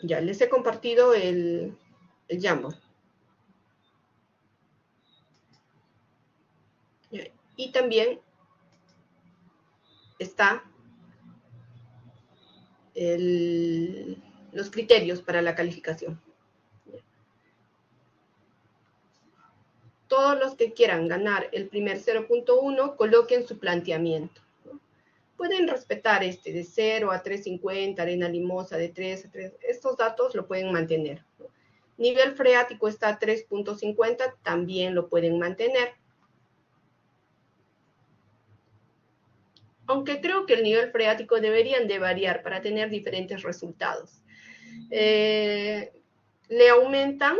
Ya, les he compartido el Jamboard. Ya, y también está los criterios para la calificación. Todos los que quieran ganar el primer 0.1, coloquen su planteamiento. Pueden respetar de 0 a 3.50, arena limosa de 3 a 3. Estos datos lo pueden mantener. Nivel freático está a 3.50, también lo pueden mantener. Aunque creo que el nivel freático deberían de variar para tener diferentes resultados. Le aumentan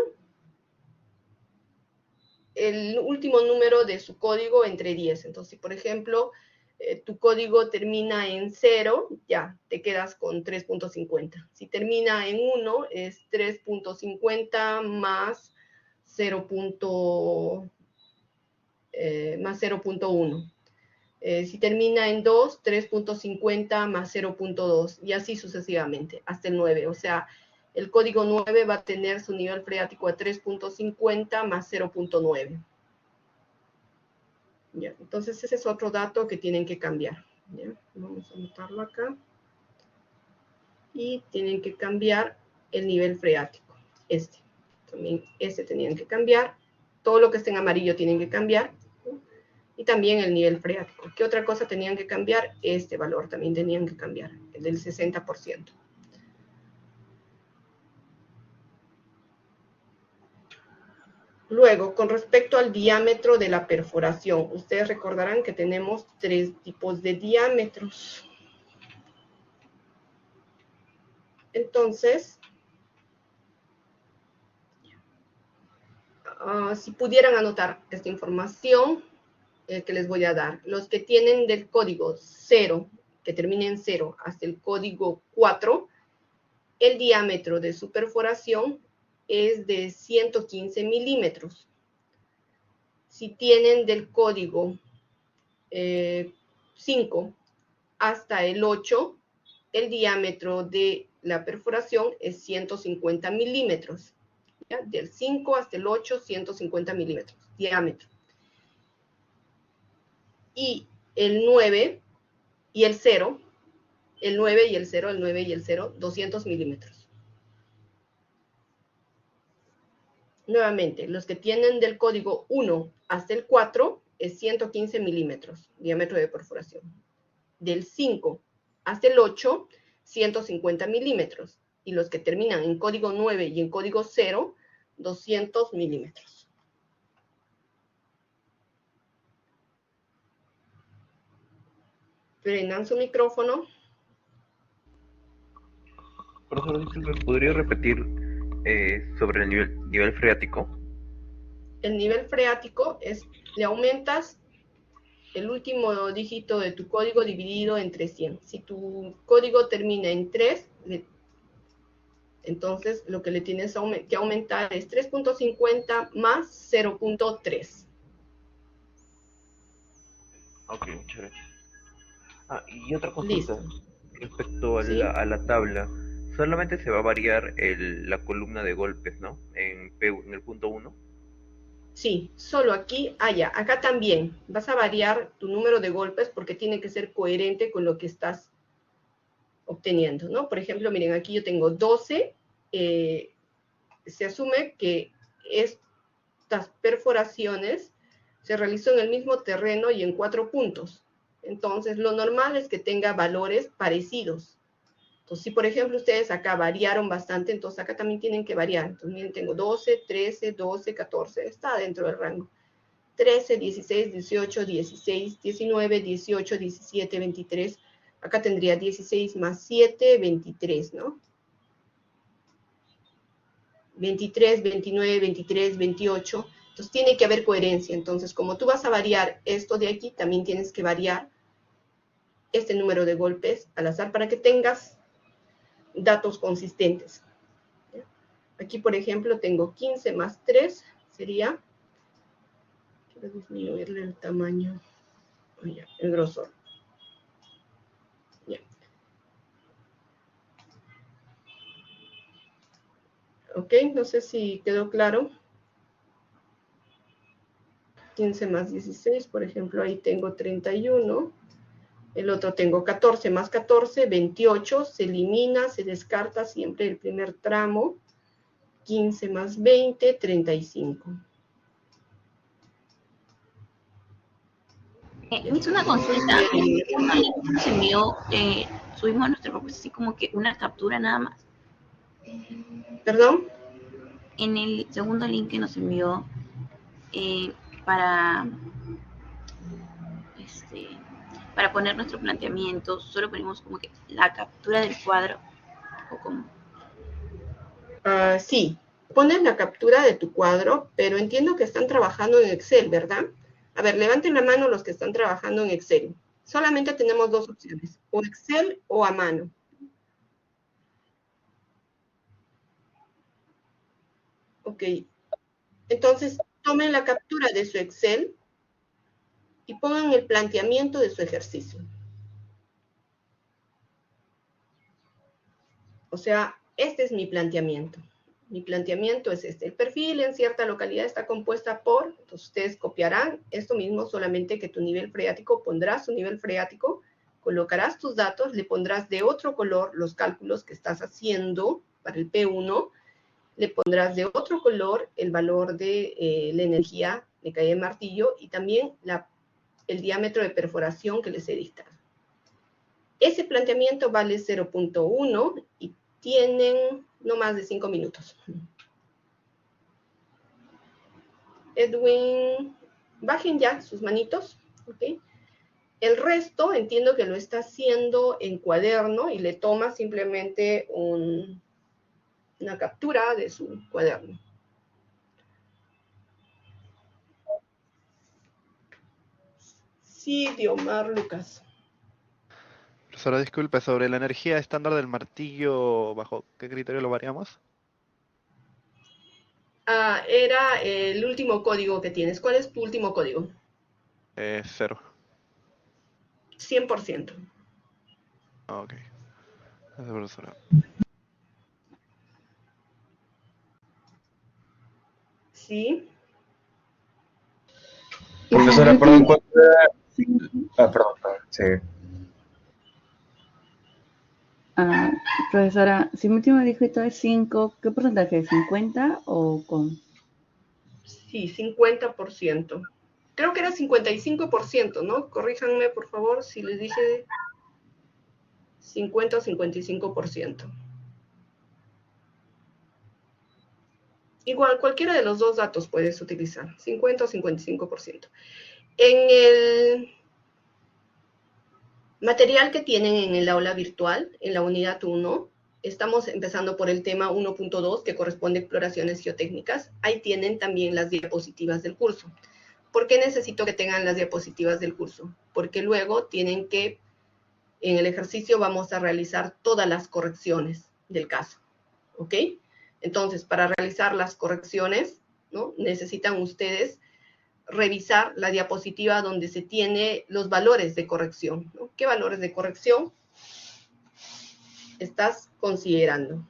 el último número de su código entre 10. Entonces, si por ejemplo tu código termina en 0, ya te quedas con 3.50. Si termina en 1, es 3.50 más 0.1. Si termina en 2, 3.50 más 0.2 y así sucesivamente, hasta el 9. O sea, el código 9 va a tener su nivel freático a 3.50 más 0.9. Ya, entonces ese es otro dato que tienen que cambiar. ¿Ya? Vamos a anotarlo acá. Y tienen que cambiar el nivel freático. También tenían que cambiar. Todo lo que esté en amarillo tienen que cambiar. Y también el nivel freático. ¿Qué otra cosa tenían que cambiar? Este valor también tenían que cambiar, el del 60%. Luego, con respecto al diámetro de la perforación, ustedes recordarán que tenemos 3 tipos de diámetros. Entonces, si pudieran anotar esta información que les voy a dar, los que tienen del código 0, que termine en 0, hasta el código 4, el diámetro de su perforación es de 115 milímetros. Si tienen del código 5 hasta el 8, el diámetro de la perforación es 150 milímetros. ¿Ya? Del 5 hasta el 8, 150 milímetros, diámetro. Y el 9 y el 0, el 9 y el 0, el 9 y el 0, 200 milímetros. Nuevamente, los que tienen del código 1 hasta el 4 es 115 milímetros, diámetro de perforación. Del 5 hasta el 8, 150 milímetros. Y los que terminan en código 9 y en código 0, 200 milímetros. Prendan su micrófono. Profesor, disculpe, ¿podría repetir sobre el nivel freático? El nivel freático le aumentas el último dígito de tu código dividido entre 100. Si tu código termina en 3, entonces lo que le tienes que aumentar es 3.50 más 0.3. Ok, muchas gracias. Y otra consulta. Listo. Respecto a ¿Sí? la tabla, solamente se va a variar la columna de golpes, ¿no? En el punto 1. Sí, solo aquí, ya, acá también vas a variar tu número de golpes porque tiene que ser coherente con lo que estás obteniendo, ¿no? Por ejemplo, miren, aquí yo tengo 12, se asume que estas perforaciones se realizó en el mismo terreno y en 4 puntos. Entonces, lo normal es que tenga valores parecidos. Entonces, si por ejemplo ustedes acá variaron bastante, entonces acá también tienen que variar. Entonces, miren, tengo 12, 13, 12, 14, está dentro del rango. 13, 16, 18, 16, 19, 18, 17, 23. Acá tendría 16 más 7, 23, ¿no? 23, 29, 23, 28. Entonces tiene que haber coherencia. Entonces, como tú vas a variar esto de aquí, también tienes que variar este número de golpes al azar para que tengas datos consistentes. Aquí, por ejemplo, tengo 15 más 3, sería, quiero disminuirle el tamaño, el grosor. Ya. Ok, no sé si quedó claro. 15 más 16, por ejemplo, ahí tengo 31. El otro tengo 14 más 14, 28. Se elimina, se descarta siempre el primer tramo. 15 más 20, 35. Me hizo una consulta. En el segundo link que nos envió, subimos a nuestro propuesta así como que una captura nada más. ¿Perdón? En el segundo link que nos envió para para poner nuestro planteamiento, solo ponemos como que la captura del cuadro o como. Sí, pones la captura de tu cuadro, pero entiendo que están trabajando en Excel, ¿verdad? A ver, levanten la mano los que están trabajando en Excel. Solamente tenemos dos opciones, o Excel o a mano. Ok, entonces tomen la captura de su Excel y pongan el planteamiento de su ejercicio. O sea, este es mi planteamiento. Mi planteamiento es este. El perfil en cierta localidad está compuesta por, entonces ustedes copiarán esto mismo, solamente que tu nivel freático, pondrás tu nivel freático, colocarás tus datos, le pondrás de otro color los cálculos que estás haciendo para el P1, le pondrás de otro color el valor de la energía de caída de martillo y también el diámetro de perforación que les he dictado. Ese planteamiento vale 0.1 y tienen no más de 5 minutos. Edwin, bajen ya sus manitos, ¿ok? El resto entiendo que lo está haciendo en cuaderno y le toma simplemente una captura de su cuaderno. Sí, Diomar Lucas. Profesora, disculpe, sobre la energía estándar del martillo, ¿bajo qué criterio lo variamos? Era el último código que tienes. ¿Cuál es tu último código? 0. 100%. Ok. Gracias, profesora. Sí. Profesora, perdón, ¿cuál era? Perdón, sí. Profesora, si mi último dígito es 5, ¿qué porcentaje es? ¿50 o con? Sí, 50%. Creo que era 55%, ¿no? Corríjanme, por favor, si les dije 50 o 55%. Igual, cualquiera de los dos datos puedes utilizar, 50 o 55%. En el material que tienen en el aula virtual, en la unidad 1, estamos empezando por el tema 1.2, que corresponde a exploraciones geotécnicas. Ahí tienen también las diapositivas del curso. ¿Por qué necesito que tengan las diapositivas del curso? Porque luego tienen que, en el ejercicio vamos a realizar todas las correcciones del caso, ¿ok? Entonces, para realizar las correcciones, ¿no? Necesitan ustedes revisar la diapositiva donde se tiene los valores de corrección, ¿no? ¿Qué valores de corrección estás considerando?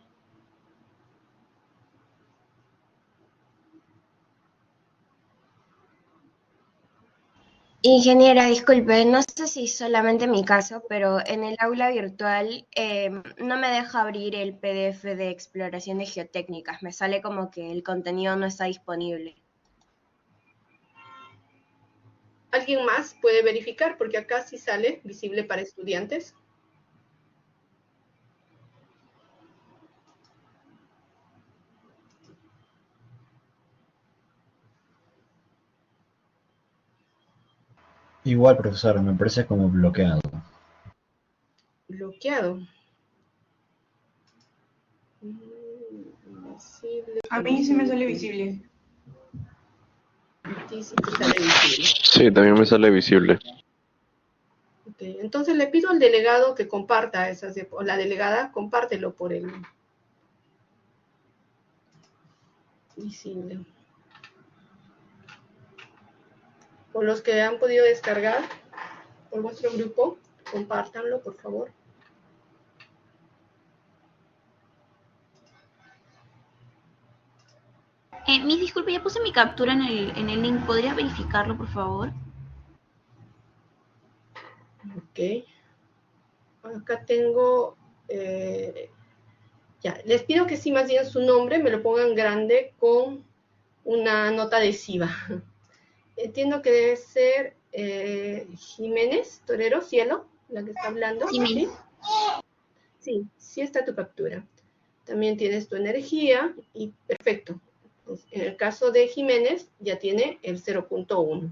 Ingeniera, disculpe, no sé si es solamente mi caso, pero en el aula virtual no me deja abrir el PDF de exploraciones geotécnicas. Me sale como que el contenido no está disponible. ¿Alguien más puede verificar? Porque acá sí sale visible para estudiantes. Igual, profesor, me parece como bloqueado. Bloqueado. Invisible. A mí sí me sale visible. A ti sí te sale visible. Sí, también me sale visible. Okay. Entonces le pido al delegado que comparta esas, o la delegada, compártelo por el visible. Por los que han podido descargar por vuestro grupo, compártanlo, por favor. Miss, disculpe, ya puse mi captura en el link. ¿Podría verificarlo, por favor? Ok. Acá tengo... ya, les pido que sí, más bien su nombre me lo pongan grande con una nota adhesiva. Entiendo que debe ser Jiménez Torero Cielo, la que está hablando. Sí, Miss. Sí, sí está tu captura. También tienes tu energía y perfecto. Entonces, en el caso de Jiménez ya tiene el 0.1.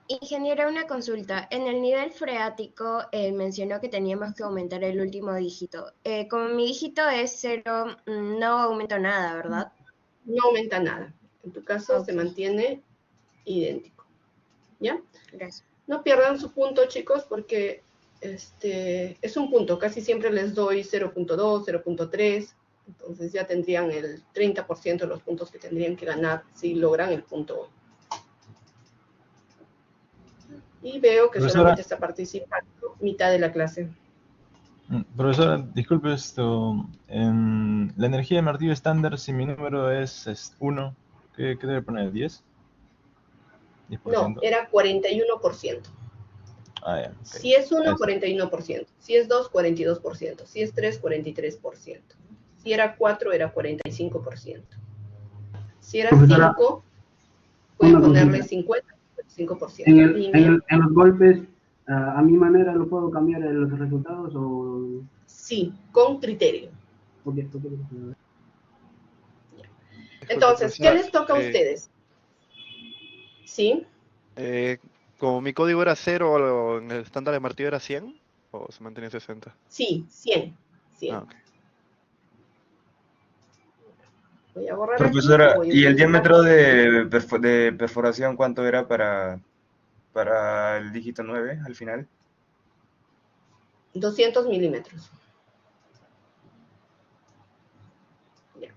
Ingeniera, una consulta. En el nivel freático mencionó que teníamos que aumentar el último dígito. Como mi dígito es 0, no aumento nada, ¿verdad? No aumenta nada. En tu caso Ok. se mantiene idéntico. ¿Ya? Gracias. No pierdan su punto, chicos, porque es un punto. Casi siempre les doy 0.2, 0.3. Entonces ya tendrían el 30% de los puntos que tendrían que ganar si logran el punto 1. Y veo que Profesora, solamente está participando mitad de la clase. Profesora, disculpe esto. En la energía de martillo estándar, si mi número es 1, ¿qué debe poner? ¿10? No, ¿10%? era 41%. Ah, ya. Okay. Si es 1, 41%. Si es 2, 42%. Si es 3, 43%. Si era 4, era 45%. Si era Profesora, 5, pueden una ponerle consulta. 50, 55%. En los golpes, ¿a mi manera lo puedo cambiar en los resultados o...? Sí, con criterio. Okay. Entonces, ¿qué les toca a ustedes? ¿Sí? Como mi código era 0, en el estándar de martillo era 100, ¿o se mantenía 60? Sí, 100. Ah, ok. Voy a borrar Profesora, aquí. Voy a ¿y el utilizar diámetro de perforación cuánto era para el dígito 9 al final? 200 milímetros. Ya.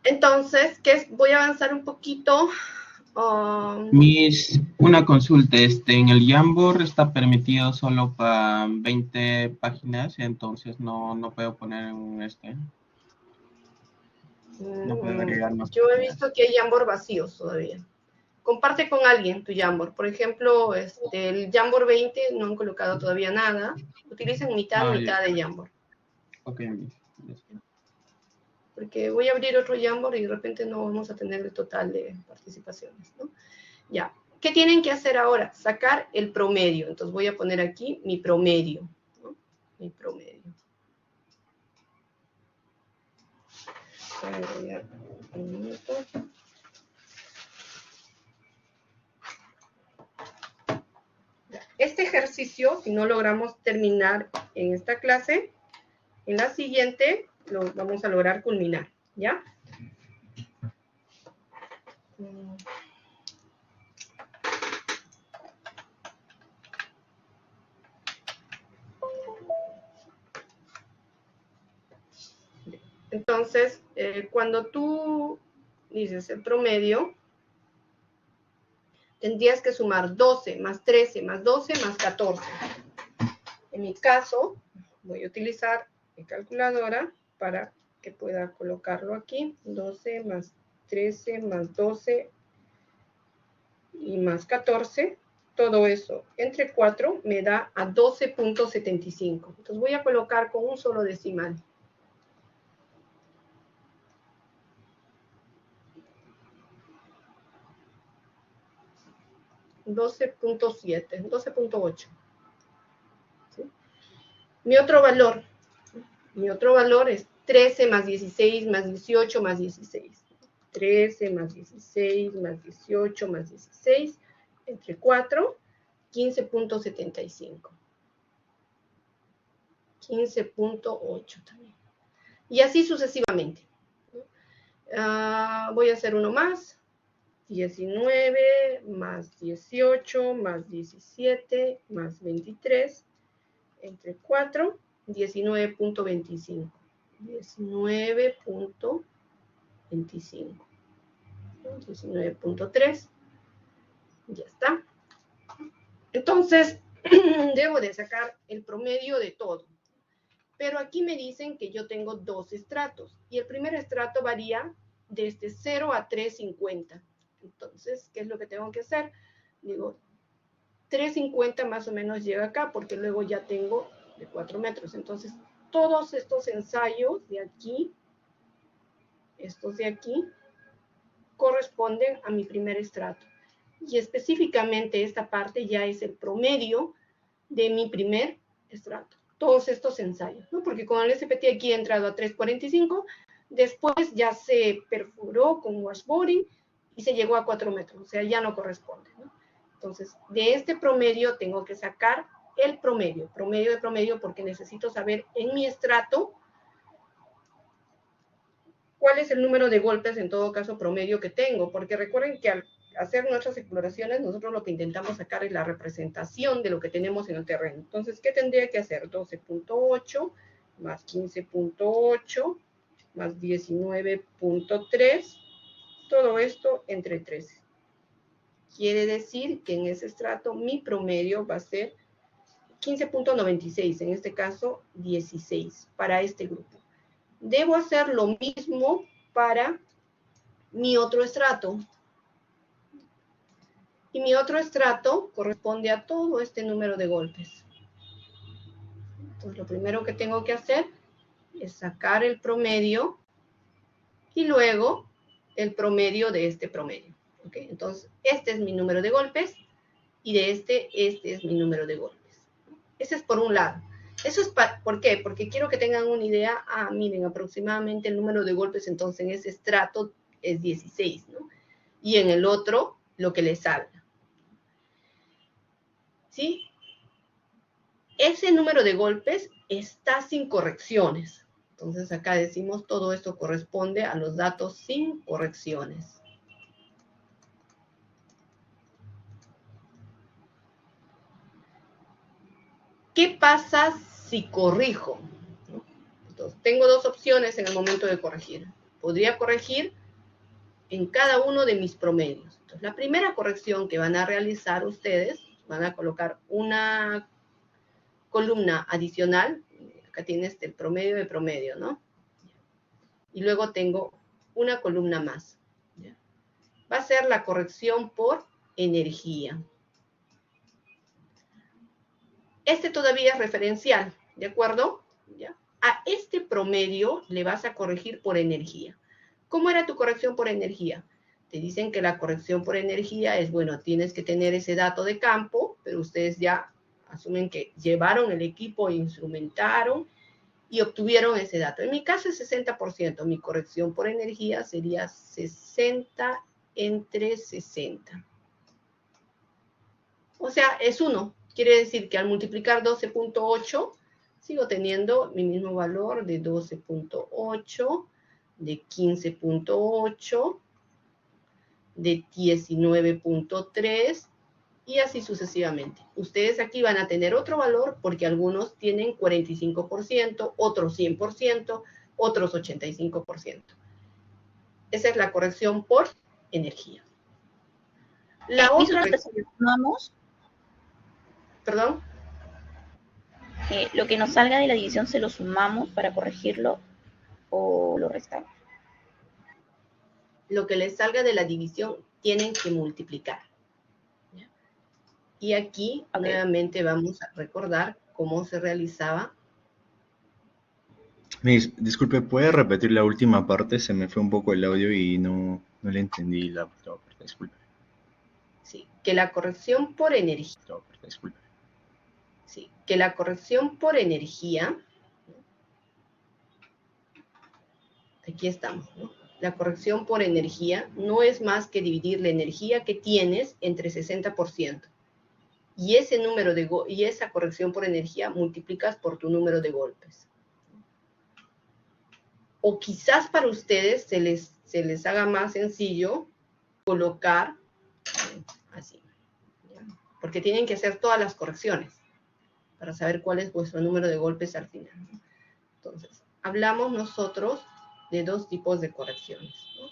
Entonces, voy a avanzar un poquito. Miss, una consulta, en el Jamboard está permitido solo para 20 páginas, entonces no puedo poner no puedo agregar más Yo he páginas. visto que hay Jamboard vacíos todavía. Comparte con alguien tu Jamboard. Por ejemplo, el Jamboard 20 no han colocado todavía nada. Utilicen mitad de Jamboard. Ok, Miss. Porque voy a abrir otro Jamboard y de repente no vamos a tener el total de participaciones, ¿no? Ya. ¿Qué tienen que hacer ahora? Sacar el promedio. Entonces voy a poner aquí mi promedio, ¿no? Mi promedio. Un minuto. Este ejercicio, si no logramos terminar en esta clase, en la siguiente lo vamos a lograr culminar, ¿ya? Entonces, cuando tú dices el promedio, tendrías que sumar 12 más 13 más 12 más 14. En mi caso, voy a utilizar mi calculadora para que pueda colocarlo aquí. 12 más 13 más 12 y más 14. Todo eso entre 4 me da a 12.75. Entonces voy a colocar con un solo decimal. 12.7, 12.8. ¿Sí? Mi otro valor es 13 más 16 más 18 más 16. 13 más 16 más 18 más 16 entre 4, 15.75. 15.8 también. Y así sucesivamente. Voy a hacer uno más. 19 más 18 más 17 más 23 entre 4, 19.25. 19.25. 19.3. Ya está. Entonces, debo de sacar el promedio de todo. Pero aquí me dicen que yo tengo 2 estratos y el primer estrato varía desde 0 a 350. Entonces, ¿qué es lo que tengo que hacer? Digo, 350 más o menos llega acá porque luego ya tengo de 4 metros. Entonces, todos estos ensayos de aquí, estos de aquí, corresponden a mi primer estrato. Y específicamente esta parte ya es el promedio de mi primer estrato. Todos estos ensayos, ¿no? Porque con el SPT aquí he entrado a 345, después ya se perforó con washboarding y se llegó a 4 metros, o sea, ya no corresponde, ¿no? Entonces, de este promedio tengo que sacar el promedio de promedio, porque necesito saber en mi estrato cuál es el número de golpes, en todo caso, promedio que tengo, porque recuerden que al hacer nuestras exploraciones, nosotros lo que intentamos sacar es la representación de lo que tenemos en el terreno. Entonces, ¿qué tendría que hacer? 12.8 más 15.8 más 19.3, todo esto entre 13. Quiere decir que en ese estrato mi promedio va a ser 15.96, en este caso 16, para este grupo. Debo hacer lo mismo para mi otro estrato. Y mi otro estrato corresponde a todo este número de golpes. Entonces, lo primero que tengo que hacer es sacar el promedio y luego el promedio de este promedio. ¿Okay? Entonces, este es mi número de golpes y de este es mi número de golpes. Ese es por un lado. Eso es ¿por qué? Porque quiero que tengan una idea. Miren, aproximadamente el número de golpes entonces en ese estrato es 16, ¿no? Y en el otro, lo que le salga. ¿Sí? Ese número de golpes está sin correcciones. Entonces acá decimos todo esto corresponde a los datos sin correcciones. ¿Qué pasa si corrijo? Entonces, tengo 2 opciones en el momento de corregir. Podría corregir en cada uno de mis promedios. Entonces, la primera corrección que van a realizar ustedes, van a colocar una columna adicional. Acá tienes el promedio de promedio, ¿no? Y luego tengo una columna más. ¿Ya? Va a ser la corrección por energía. Este todavía es referencial, ¿de acuerdo? ¿Ya? A este promedio le vas a corregir por energía. ¿Cómo era tu corrección por energía? Te dicen que la corrección por energía es, bueno, tienes que tener ese dato de campo, pero ustedes ya asumen que llevaron el equipo, instrumentaron y obtuvieron ese dato. En mi caso es 60%. Mi corrección por energía sería 60 entre 60. O sea, es 1. Quiere decir que al multiplicar 12.8, sigo teniendo mi mismo valor de 12.8, de 15.8, de 19.3, y así sucesivamente. Ustedes aquí van a tener otro valor porque algunos tienen 45%, otros 100%, otros 85%. Esa es la corrección por energía. La otra corrección... ¿Perdón? Lo que nos salga de la división se lo sumamos para corregirlo o lo restamos. Lo que les salga de la división tienen que multiplicar. ¿Ya? Y aquí nuevamente vamos a recordar cómo se realizaba. Miss, disculpe, ¿puede repetir la última parte? Se me fue un poco el audio y no le entendí la última parte, disculpe. Sí, que la corrección por energía. Disculpe. Sí, que la corrección por energía, aquí estamos, ¿no? La corrección por energía no es más que dividir la energía que tienes entre 60%. Y ese número y esa corrección por energía multiplicas por tu número de golpes. O quizás para ustedes se les haga más sencillo colocar así, ¿ya? Porque tienen que hacer todas las correcciones para saber cuál es vuestro número de golpes al final, ¿no? Entonces, hablamos nosotros de 2 tipos de correcciones, ¿no?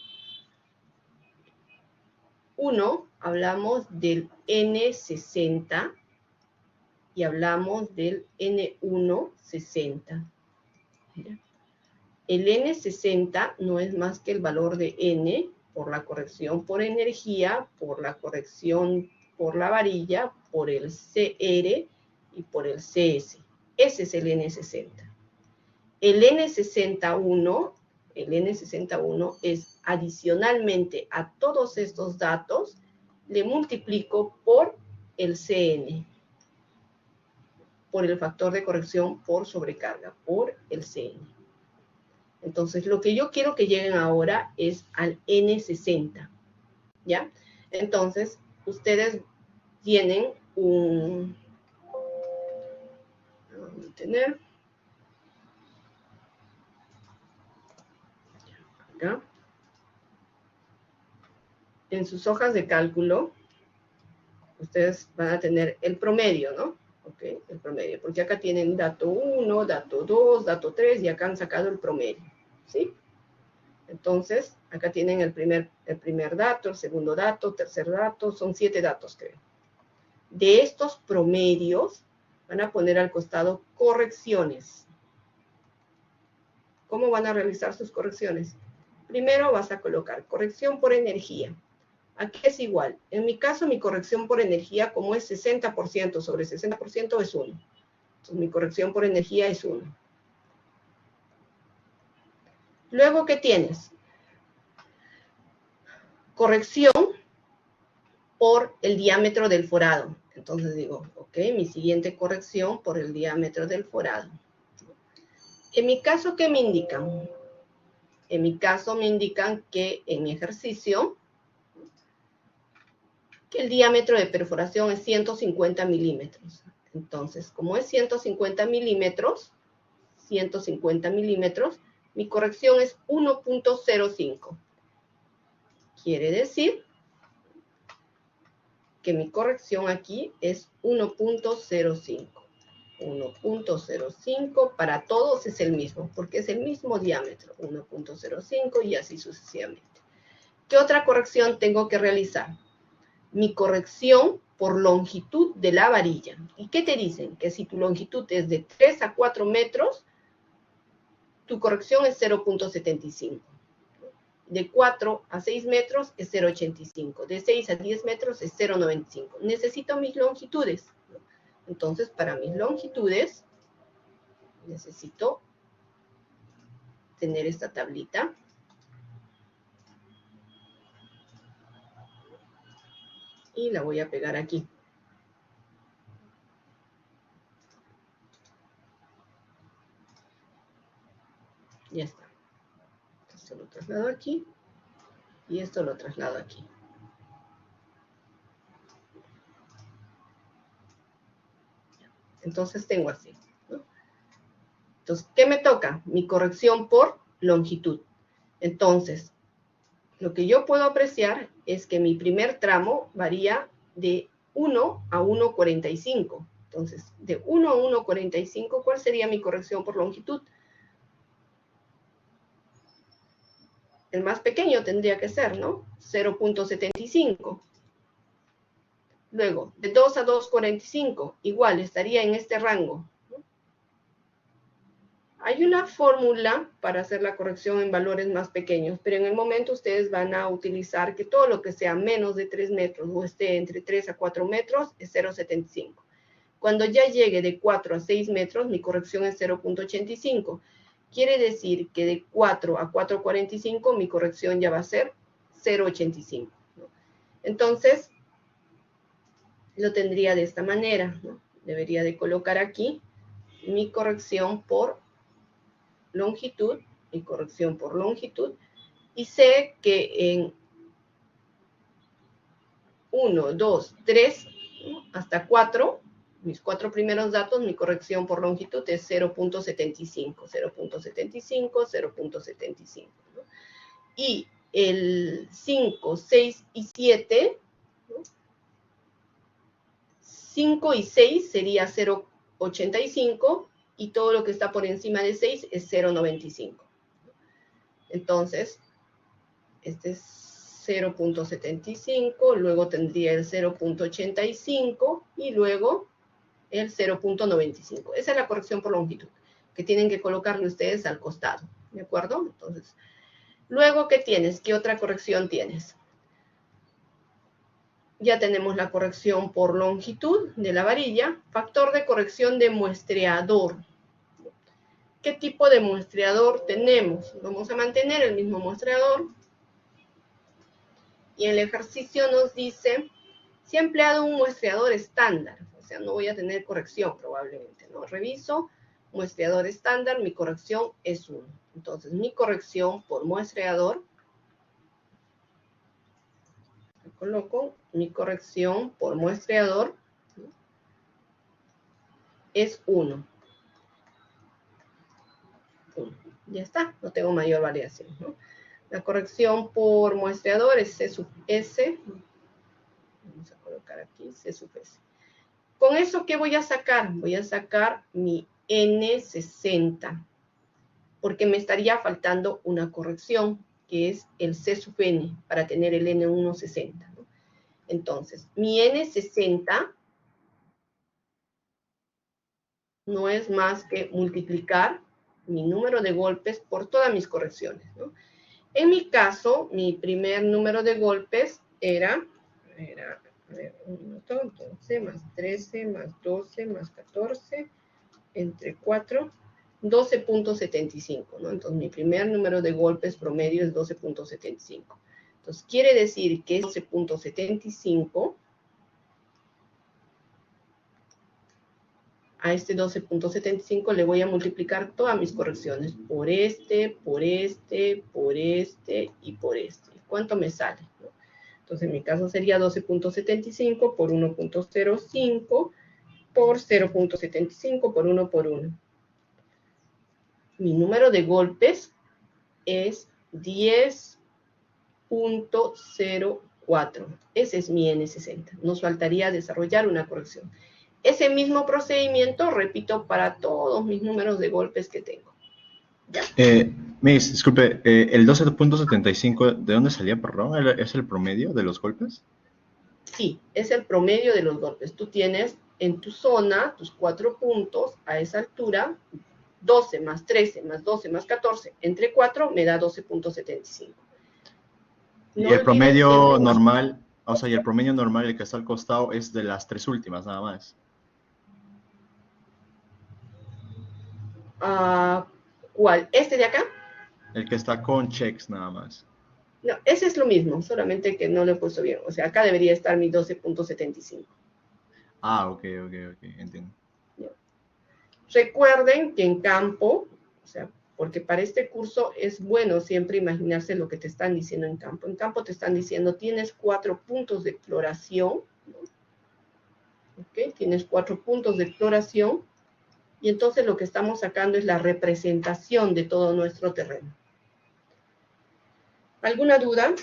Uno, hablamos del N60 y hablamos del N160. El N60 no es más que el valor de N por la corrección por energía, por la corrección por la varilla, por el CR y por el CS. Ese es el N60. El N61 es adicionalmente a todos estos datos, le multiplico por el CN, por el factor de corrección por sobrecarga, por el CN. Entonces, lo que yo quiero que lleguen ahora es al N60, ¿ya? Entonces, ustedes tienen un... Vamos a tener... Acá. En sus hojas de cálculo, ustedes van a tener el promedio, ¿no? Ok, el promedio, porque acá tienen dato 1, dato 2, dato 3, y acá han sacado el promedio, ¿sí? Entonces, acá tienen el primer dato, el segundo dato, tercer dato, son 7 datos, creo. De estos promedios, van a poner al costado correcciones. ¿Cómo van a realizar sus correcciones? Primero vas a colocar corrección por energía. Aquí es igual. En mi caso, mi corrección por energía, como es 60% sobre 60%, es 1. Entonces, mi corrección por energía es 1. Luego, ¿qué tienes? Corrección por el diámetro del forado. Entonces digo, ok, mi siguiente corrección por el diámetro del forado. En mi caso, ¿qué me indican? En mi caso me indican que en mi ejercicio, que el diámetro de perforación es 150 milímetros. Entonces, como es 150 milímetros, mi corrección es 1.05. Quiere decir que mi corrección aquí es 1.05. 1.05 para todos es el mismo, porque es el mismo diámetro, 1.05 y así sucesivamente. ¿Qué otra corrección tengo que realizar? Mi corrección por longitud de la varilla. ¿Y qué te dicen? Que si tu longitud es de 3 a 4 metros, tu corrección es 0.75. De 4 a 6 metros es 0.85. De 6 a 10 metros es 0.95. Necesito mis longitudes. Entonces, para mis longitudes, necesito tener esta tablita. Y la voy a pegar aquí. Ya está. Esto lo traslado aquí. Y esto lo traslado aquí. Entonces tengo así, ¿no? Entonces, ¿qué me toca? Mi corrección por longitud. Entonces, lo que yo puedo apreciar es que mi primer tramo varía de 1 a 1.45. Entonces, de 1 a 1.45, ¿cuál sería mi corrección por longitud? El más pequeño tendría que ser, ¿no? 0.75. Luego, de 2 a 2.45, igual, estaría en este rango, ¿no? Hay una fórmula para hacer la corrección en valores más pequeños, pero en el momento ustedes van a utilizar que todo lo que sea menos de 3 metros o esté entre 3 a 4 metros es 0.75. Cuando ya llegue de 4 a 6 metros, mi corrección es 0.85. Quiere decir que de 4 a 4.45 mi corrección ya va a ser 0.85, ¿no? Entonces, lo tendría de esta manera, ¿no? Debería de colocar aquí mi corrección por longitud, mi corrección por longitud, y sé que en 1, 2, 3, ¿no? Hasta 4, mis 4 primeros datos, mi corrección por longitud es 0.75, 0.75, 0.75, ¿no? Y el 5, 6 y 7, ¿no? 5 y 6 sería 0.85 y todo lo que está por encima de 6 es 0.95. Entonces, este es 0.75, luego tendría el 0.85 y luego el 0.95. Esa es la corrección por longitud. que tienen que colocarle ustedes al costado, ¿de acuerdo? Entonces, luego, ¿qué tienes? ¿Qué otra corrección tienes? Ya tenemos la corrección por longitud de la varilla, factor de corrección de muestreador. ¿Qué tipo de muestreador tenemos? Vamos a mantener el mismo muestreador. Y el ejercicio nos dice, si he empleado un muestreador estándar, o sea, no voy a tener corrección probablemente, ¿no? Reviso, muestreador estándar, mi corrección es 1. Entonces, mi corrección por muestreador, coloco, mi corrección por muestreador, ¿no? Es 1. Ya está, no tengo mayor variación, ¿no? La corrección por muestreador es C sub S. Vamos a colocar aquí C sub S. ¿Con eso qué voy a sacar? Voy a sacar mi N60, porque me estaría faltando una corrección, que es el C sub N, para tener el N160, ¿no? Entonces, mi N60 no es más que multiplicar mi número de golpes por todas mis correcciones, ¿no? En mi caso, mi primer número de golpes era a ver, un minuto, 12 más 13 más 12 más 14, entre 4, 12.75, ¿no? Entonces, mi primer número de golpes promedio es 12.75. Entonces, quiere decir que 12.75 a este 12.75 le voy a multiplicar todas mis correcciones por este, por este, por este y por este. ¿Cuánto me sale? ¿No? Entonces, en mi caso sería 12.75 por 1.05 por 0.75 por 1 por 1. Mi número de golpes es 10.04. Ese es mi N60. Nos faltaría desarrollar una corrección. Ese mismo procedimiento repito para todos mis números de golpes que tengo. ¿Ya? Miss, disculpe, el 12.75, ¿de dónde salía, perdón? ¿Es el promedio de los golpes? Sí, es el promedio de los golpes. Tú tienes en tu zona tus 4 puntos a esa altura, 12 más 13 más 12 más 14, entre 4 me da 12.75. Y el promedio normal, o sea, y el promedio normal, el que está al costado, es de las 3 últimas, nada más. ¿Cuál? ¿Este de acá? El que está con checks, nada más. No, ese es lo mismo, solamente que no lo he puesto bien. O sea, acá debería estar mi 12.75. Ok, entiendo. Recuerden que en campo, o sea, porque para este curso es bueno siempre imaginarse lo que te están diciendo en campo. En campo te están diciendo, tienes 4 puntos de exploración, ¿no? ¿Ok? Tienes 4 puntos de exploración, y entonces lo que estamos sacando es la representación de todo nuestro terreno. ¿Alguna duda?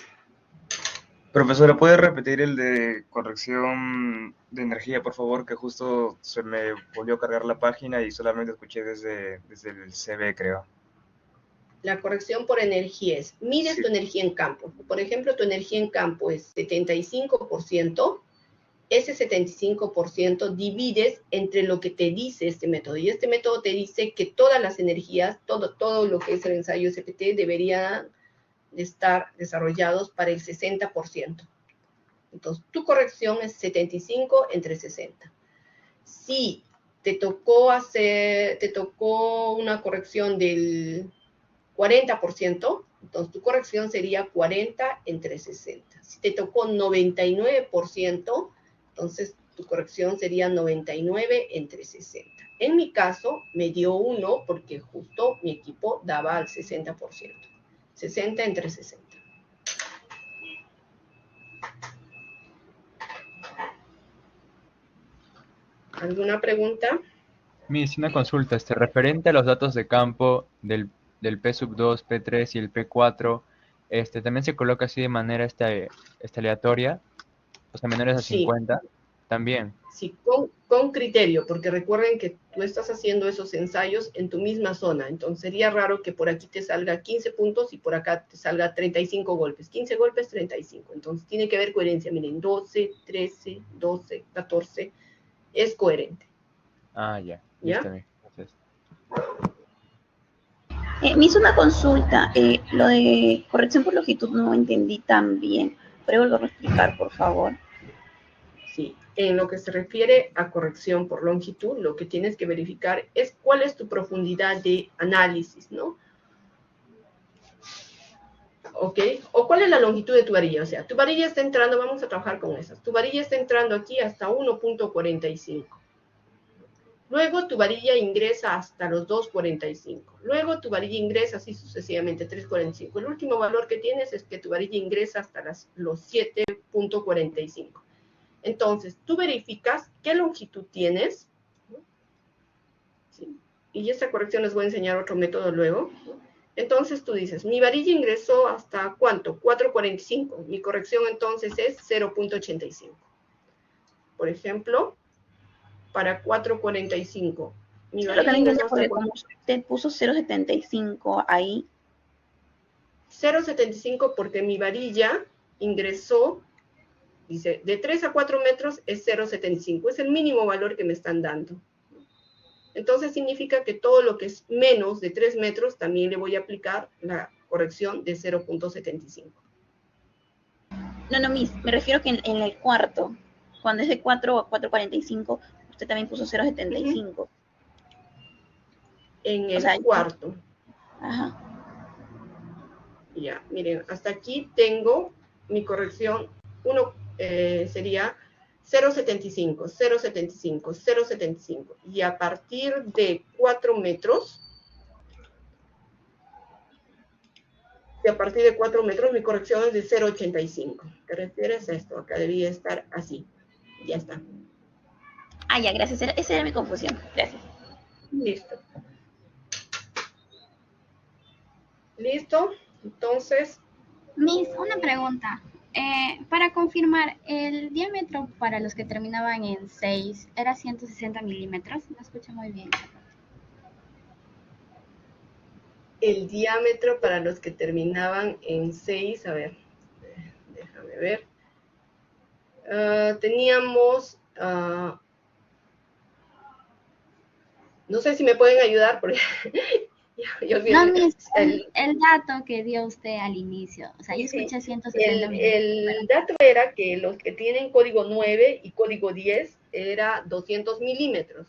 Profesora, ¿puede repetir el de corrección de energía, por favor? Que justo se me volvió a cargar la página y solamente escuché desde el CV, creo. La corrección por energía es, mides tu energía en campo. Por ejemplo, tu energía en campo es 75%. Ese 75% divides entre lo que te dice este método. Y este método te dice que todas las energías, todo lo que es el ensayo SPT deberían estar desarrollados para el 60%. Entonces, tu corrección es 75 entre 60. Si te tocó una corrección del 40%, entonces tu corrección sería 40 entre 60. Si te tocó 99%, entonces tu corrección sería 99 entre 60. En mi caso, me dio 1 porque justo mi equipo daba al 60%. 60 entre 60. ¿Alguna pregunta? Miss, una consulta, referente a los datos de campo del P sub 2, P3 y el P4, ¿también se coloca así de manera aleatoria? O sea, menores a 50, también. Sí, con criterio, porque recuerden que tú estás haciendo esos ensayos en tu misma zona, entonces sería raro que por aquí te salga 15 puntos y por acá te salga 35 golpes. 15 golpes, 35. Entonces tiene que haber coherencia. Miren, 12, 13, 12, 14, es coherente. Ya. ¿Ya? Listo, entonces. Me hizo una consulta. Lo de corrección por longitud no entendí tan bien. ¿Puede volverlo a explicar, por favor? Sí, en lo que se refiere a corrección por longitud, lo que tienes que verificar es cuál es tu profundidad de análisis, ¿no? ¿Ok? O cuál es la longitud de tu varilla. O sea, tu varilla está entrando, vamos a trabajar con esas. Tu varilla está entrando aquí hasta 1.45. Luego tu varilla ingresa hasta los 2.45. Luego tu varilla ingresa así sucesivamente, 3.45. El último valor que tienes es que tu varilla ingresa hasta los 7.45. Entonces, tú verificas qué longitud tienes, ¿no? ¿Sí? Y esta corrección les voy a enseñar otro método luego, ¿no? Entonces tú dices, mi varilla ingresó hasta ¿cuánto? 4.45. Mi corrección entonces es 0.85. Por ejemplo, para 4.45. Mi Lo que varilla no ingresó entiendo hasta porque como usted puso 0.75 ahí. 0.75 porque mi varilla ingresó, dice, de 3 a 4 metros es 0.75. Es el mínimo valor que me están dando. Entonces significa que todo lo que es menos de 3 metros también le voy a aplicar la corrección de 0.75. No, Miss, me refiero que en el cuarto, cuando es de 4 a 4.45, usted también puso 0.75. En el cuarto. Ajá. Ya, miren, hasta aquí tengo mi corrección. Sería 0.75, 0.75, 0.75. Y a partir de 4 metros, mi corrección es de 0.85. ¿Te refieres a esto? Acá debía estar así. Ya está. Ah, ya, gracias. Esa era mi confusión. Gracias. Listo. ¿Listo? Entonces... Miss, una pregunta. Para confirmar, ¿el diámetro para los que terminaban en 6 era 160 milímetros? No escucho muy bien. El diámetro para los que terminaban en 6, a ver, déjame ver. Teníamos... no sé si me pueden ayudar, porque... No, Miss, el dato que dio usted al inicio, o sea, yo escuché 160 milímetros. El dato era que los que tienen código 9 y código 10 era 200 milímetros.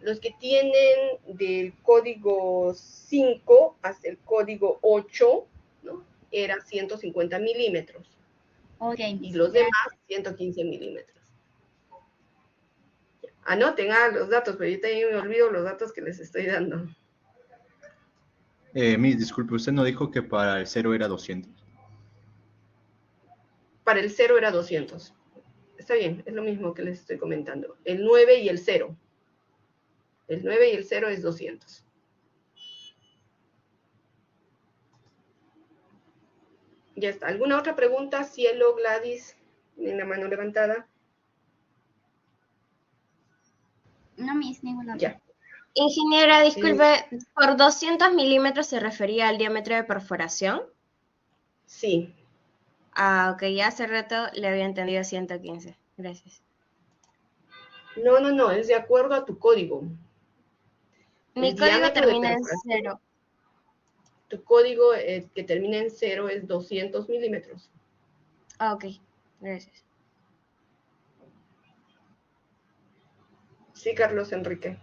Los que tienen del código 5 hasta el código 8, ¿no? Era 150 milímetros. Okay, y los demás 115 milímetros. Anoten los datos, pero yo también me olvido los datos que les estoy dando. Miss, disculpe, usted no dijo que para el 0 era 200. Para el 0 era 200. Está bien, es lo mismo que les estoy comentando. El 9 y el 0. El 9 y el 0 es 200. Ya está. ¿Alguna otra pregunta? Cielo, Gladys, en la mano levantada. No, Miss, ninguna otra. Ya. Ingeniera, disculpe, ¿por 200 milímetros se refería al diámetro de perforación? Sí. Ah, ok, ya hace rato le había entendido 115. Gracias. No, es de acuerdo a tu código. Mi código termina en 0. Tu código que termina en 0 es 200 milímetros. Ah, ok, gracias. Sí, Carlos Enrique.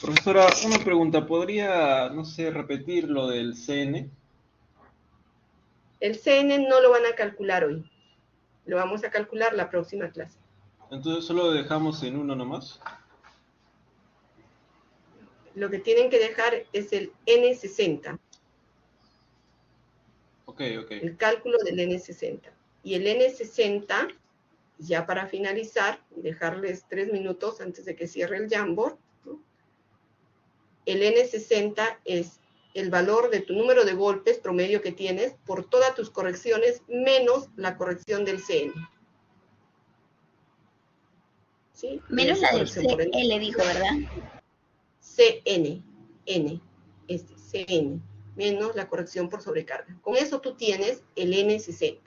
Profesora, una pregunta. ¿Podría, no sé, repetir lo del CN? El CN no lo van a calcular hoy. Lo vamos a calcular la próxima clase. Entonces solo lo dejamos en 1 nomás. Lo que tienen que dejar es el N60. Ok. El cálculo del N60. Y el N60, ya para finalizar, y dejarles 3 minutos antes de que cierre el Jamboard, ¿no? El N60 es el valor de tu número de golpes promedio que tienes por todas tus correcciones menos la corrección del CN. ¿Sí? Menos la del CL, dijo, ¿verdad? CN, CN, menos la corrección por sobrecarga. Con eso tú tienes el N60.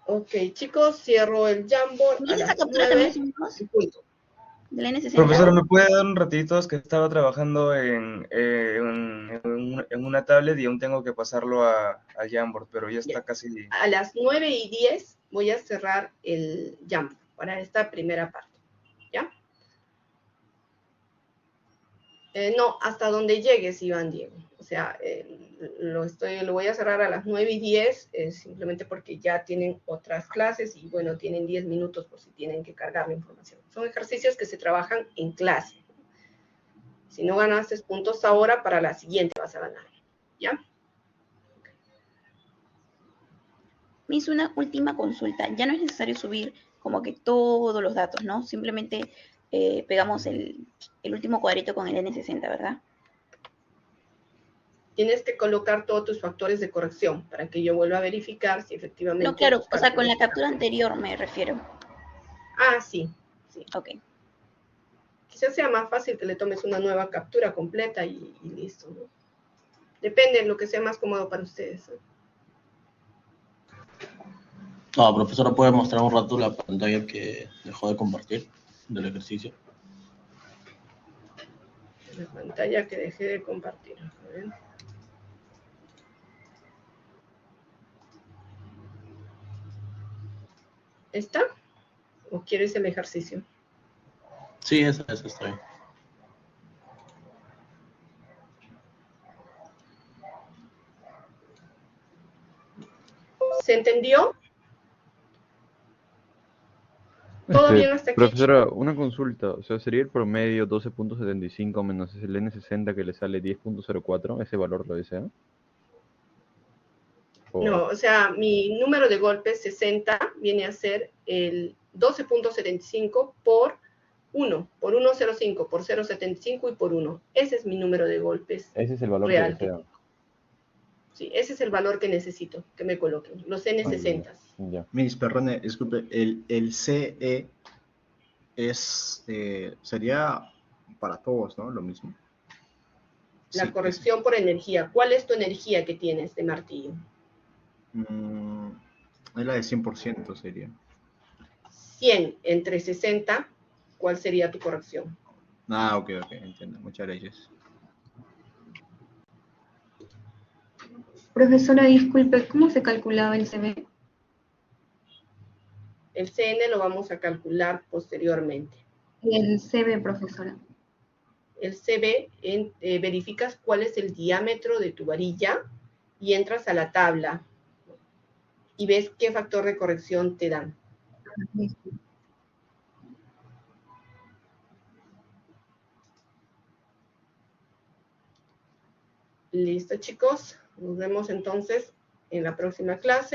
Ok, chicos, cierro el Jamboard ¿Y a esa las captura también 9 subimos? en punto. ¿De la N60? Profesora, ¿me puede dar un ratito? Es que estaba trabajando en una tablet y aún tengo que pasarlo a Jamboard, pero ya está casi... A las 9:10 voy a cerrar el Jamboard para esta primera parte, ¿ya? No, hasta donde llegues, Iván Diego. O sea, lo voy a cerrar a las 9:10, simplemente porque ya tienen otras clases y, bueno, tienen 10 minutos por si tienen que cargar la información. Son ejercicios que se trabajan en clase. Si no ganaste puntos ahora, para la siguiente vas a ganar, ¿ya? Me hizo una última consulta. Ya no es necesario subir como que todos los datos, ¿no? Simplemente pegamos el último cuadrito con el N60, ¿verdad? Tienes que colocar todos tus factores de corrección para que yo vuelva a verificar si efectivamente... No, claro, o sea, con la captura anterior me refiero. Ah, sí, sí. Ok. Quizás sea más fácil que le tomes una nueva captura completa y listo, ¿no? Depende de lo que sea más cómodo para ustedes, ¿no? No, profesora, ¿puede mostrar un rato la pantalla que dejó de compartir del ejercicio? La pantalla que dejé de compartir. A ver. ¿Está? ¿O quieres el ejercicio? Sí, esa está bien. ¿Se entendió? ¿Todo bien hasta aquí? Profesora, una consulta, o sea, ¿sería el promedio 12.75 menos el N60 que le sale 10.04? ¿Ese valor lo desea? No, o sea, mi número de golpes 60 viene a ser el 12.75 por 1, por 1.05, por 0.75 y por 1. Ese es mi número de golpes Ese es el valor real. que desea. Sí, ese es el valor que necesito que me coloquen, los N60. Ya. Miss, perdone, disculpe, el CE sería para todos, ¿no? Lo mismo. La Sí, corrección por energía. ¿Cuál es tu energía que tienes de martillo? Es la de 100% sería. 100 entre 60, ¿cuál sería tu corrección? Ah, ok, entiendo. Muchas gracias. Profesora, disculpe, ¿cómo se calculaba el CB? El CN lo vamos a calcular posteriormente. Y el CB, profesora. El CB, verificas cuál es el diámetro de tu varilla y entras a la tabla y ves qué factor de corrección te dan. Listo, chicos. Nos vemos entonces en la próxima clase.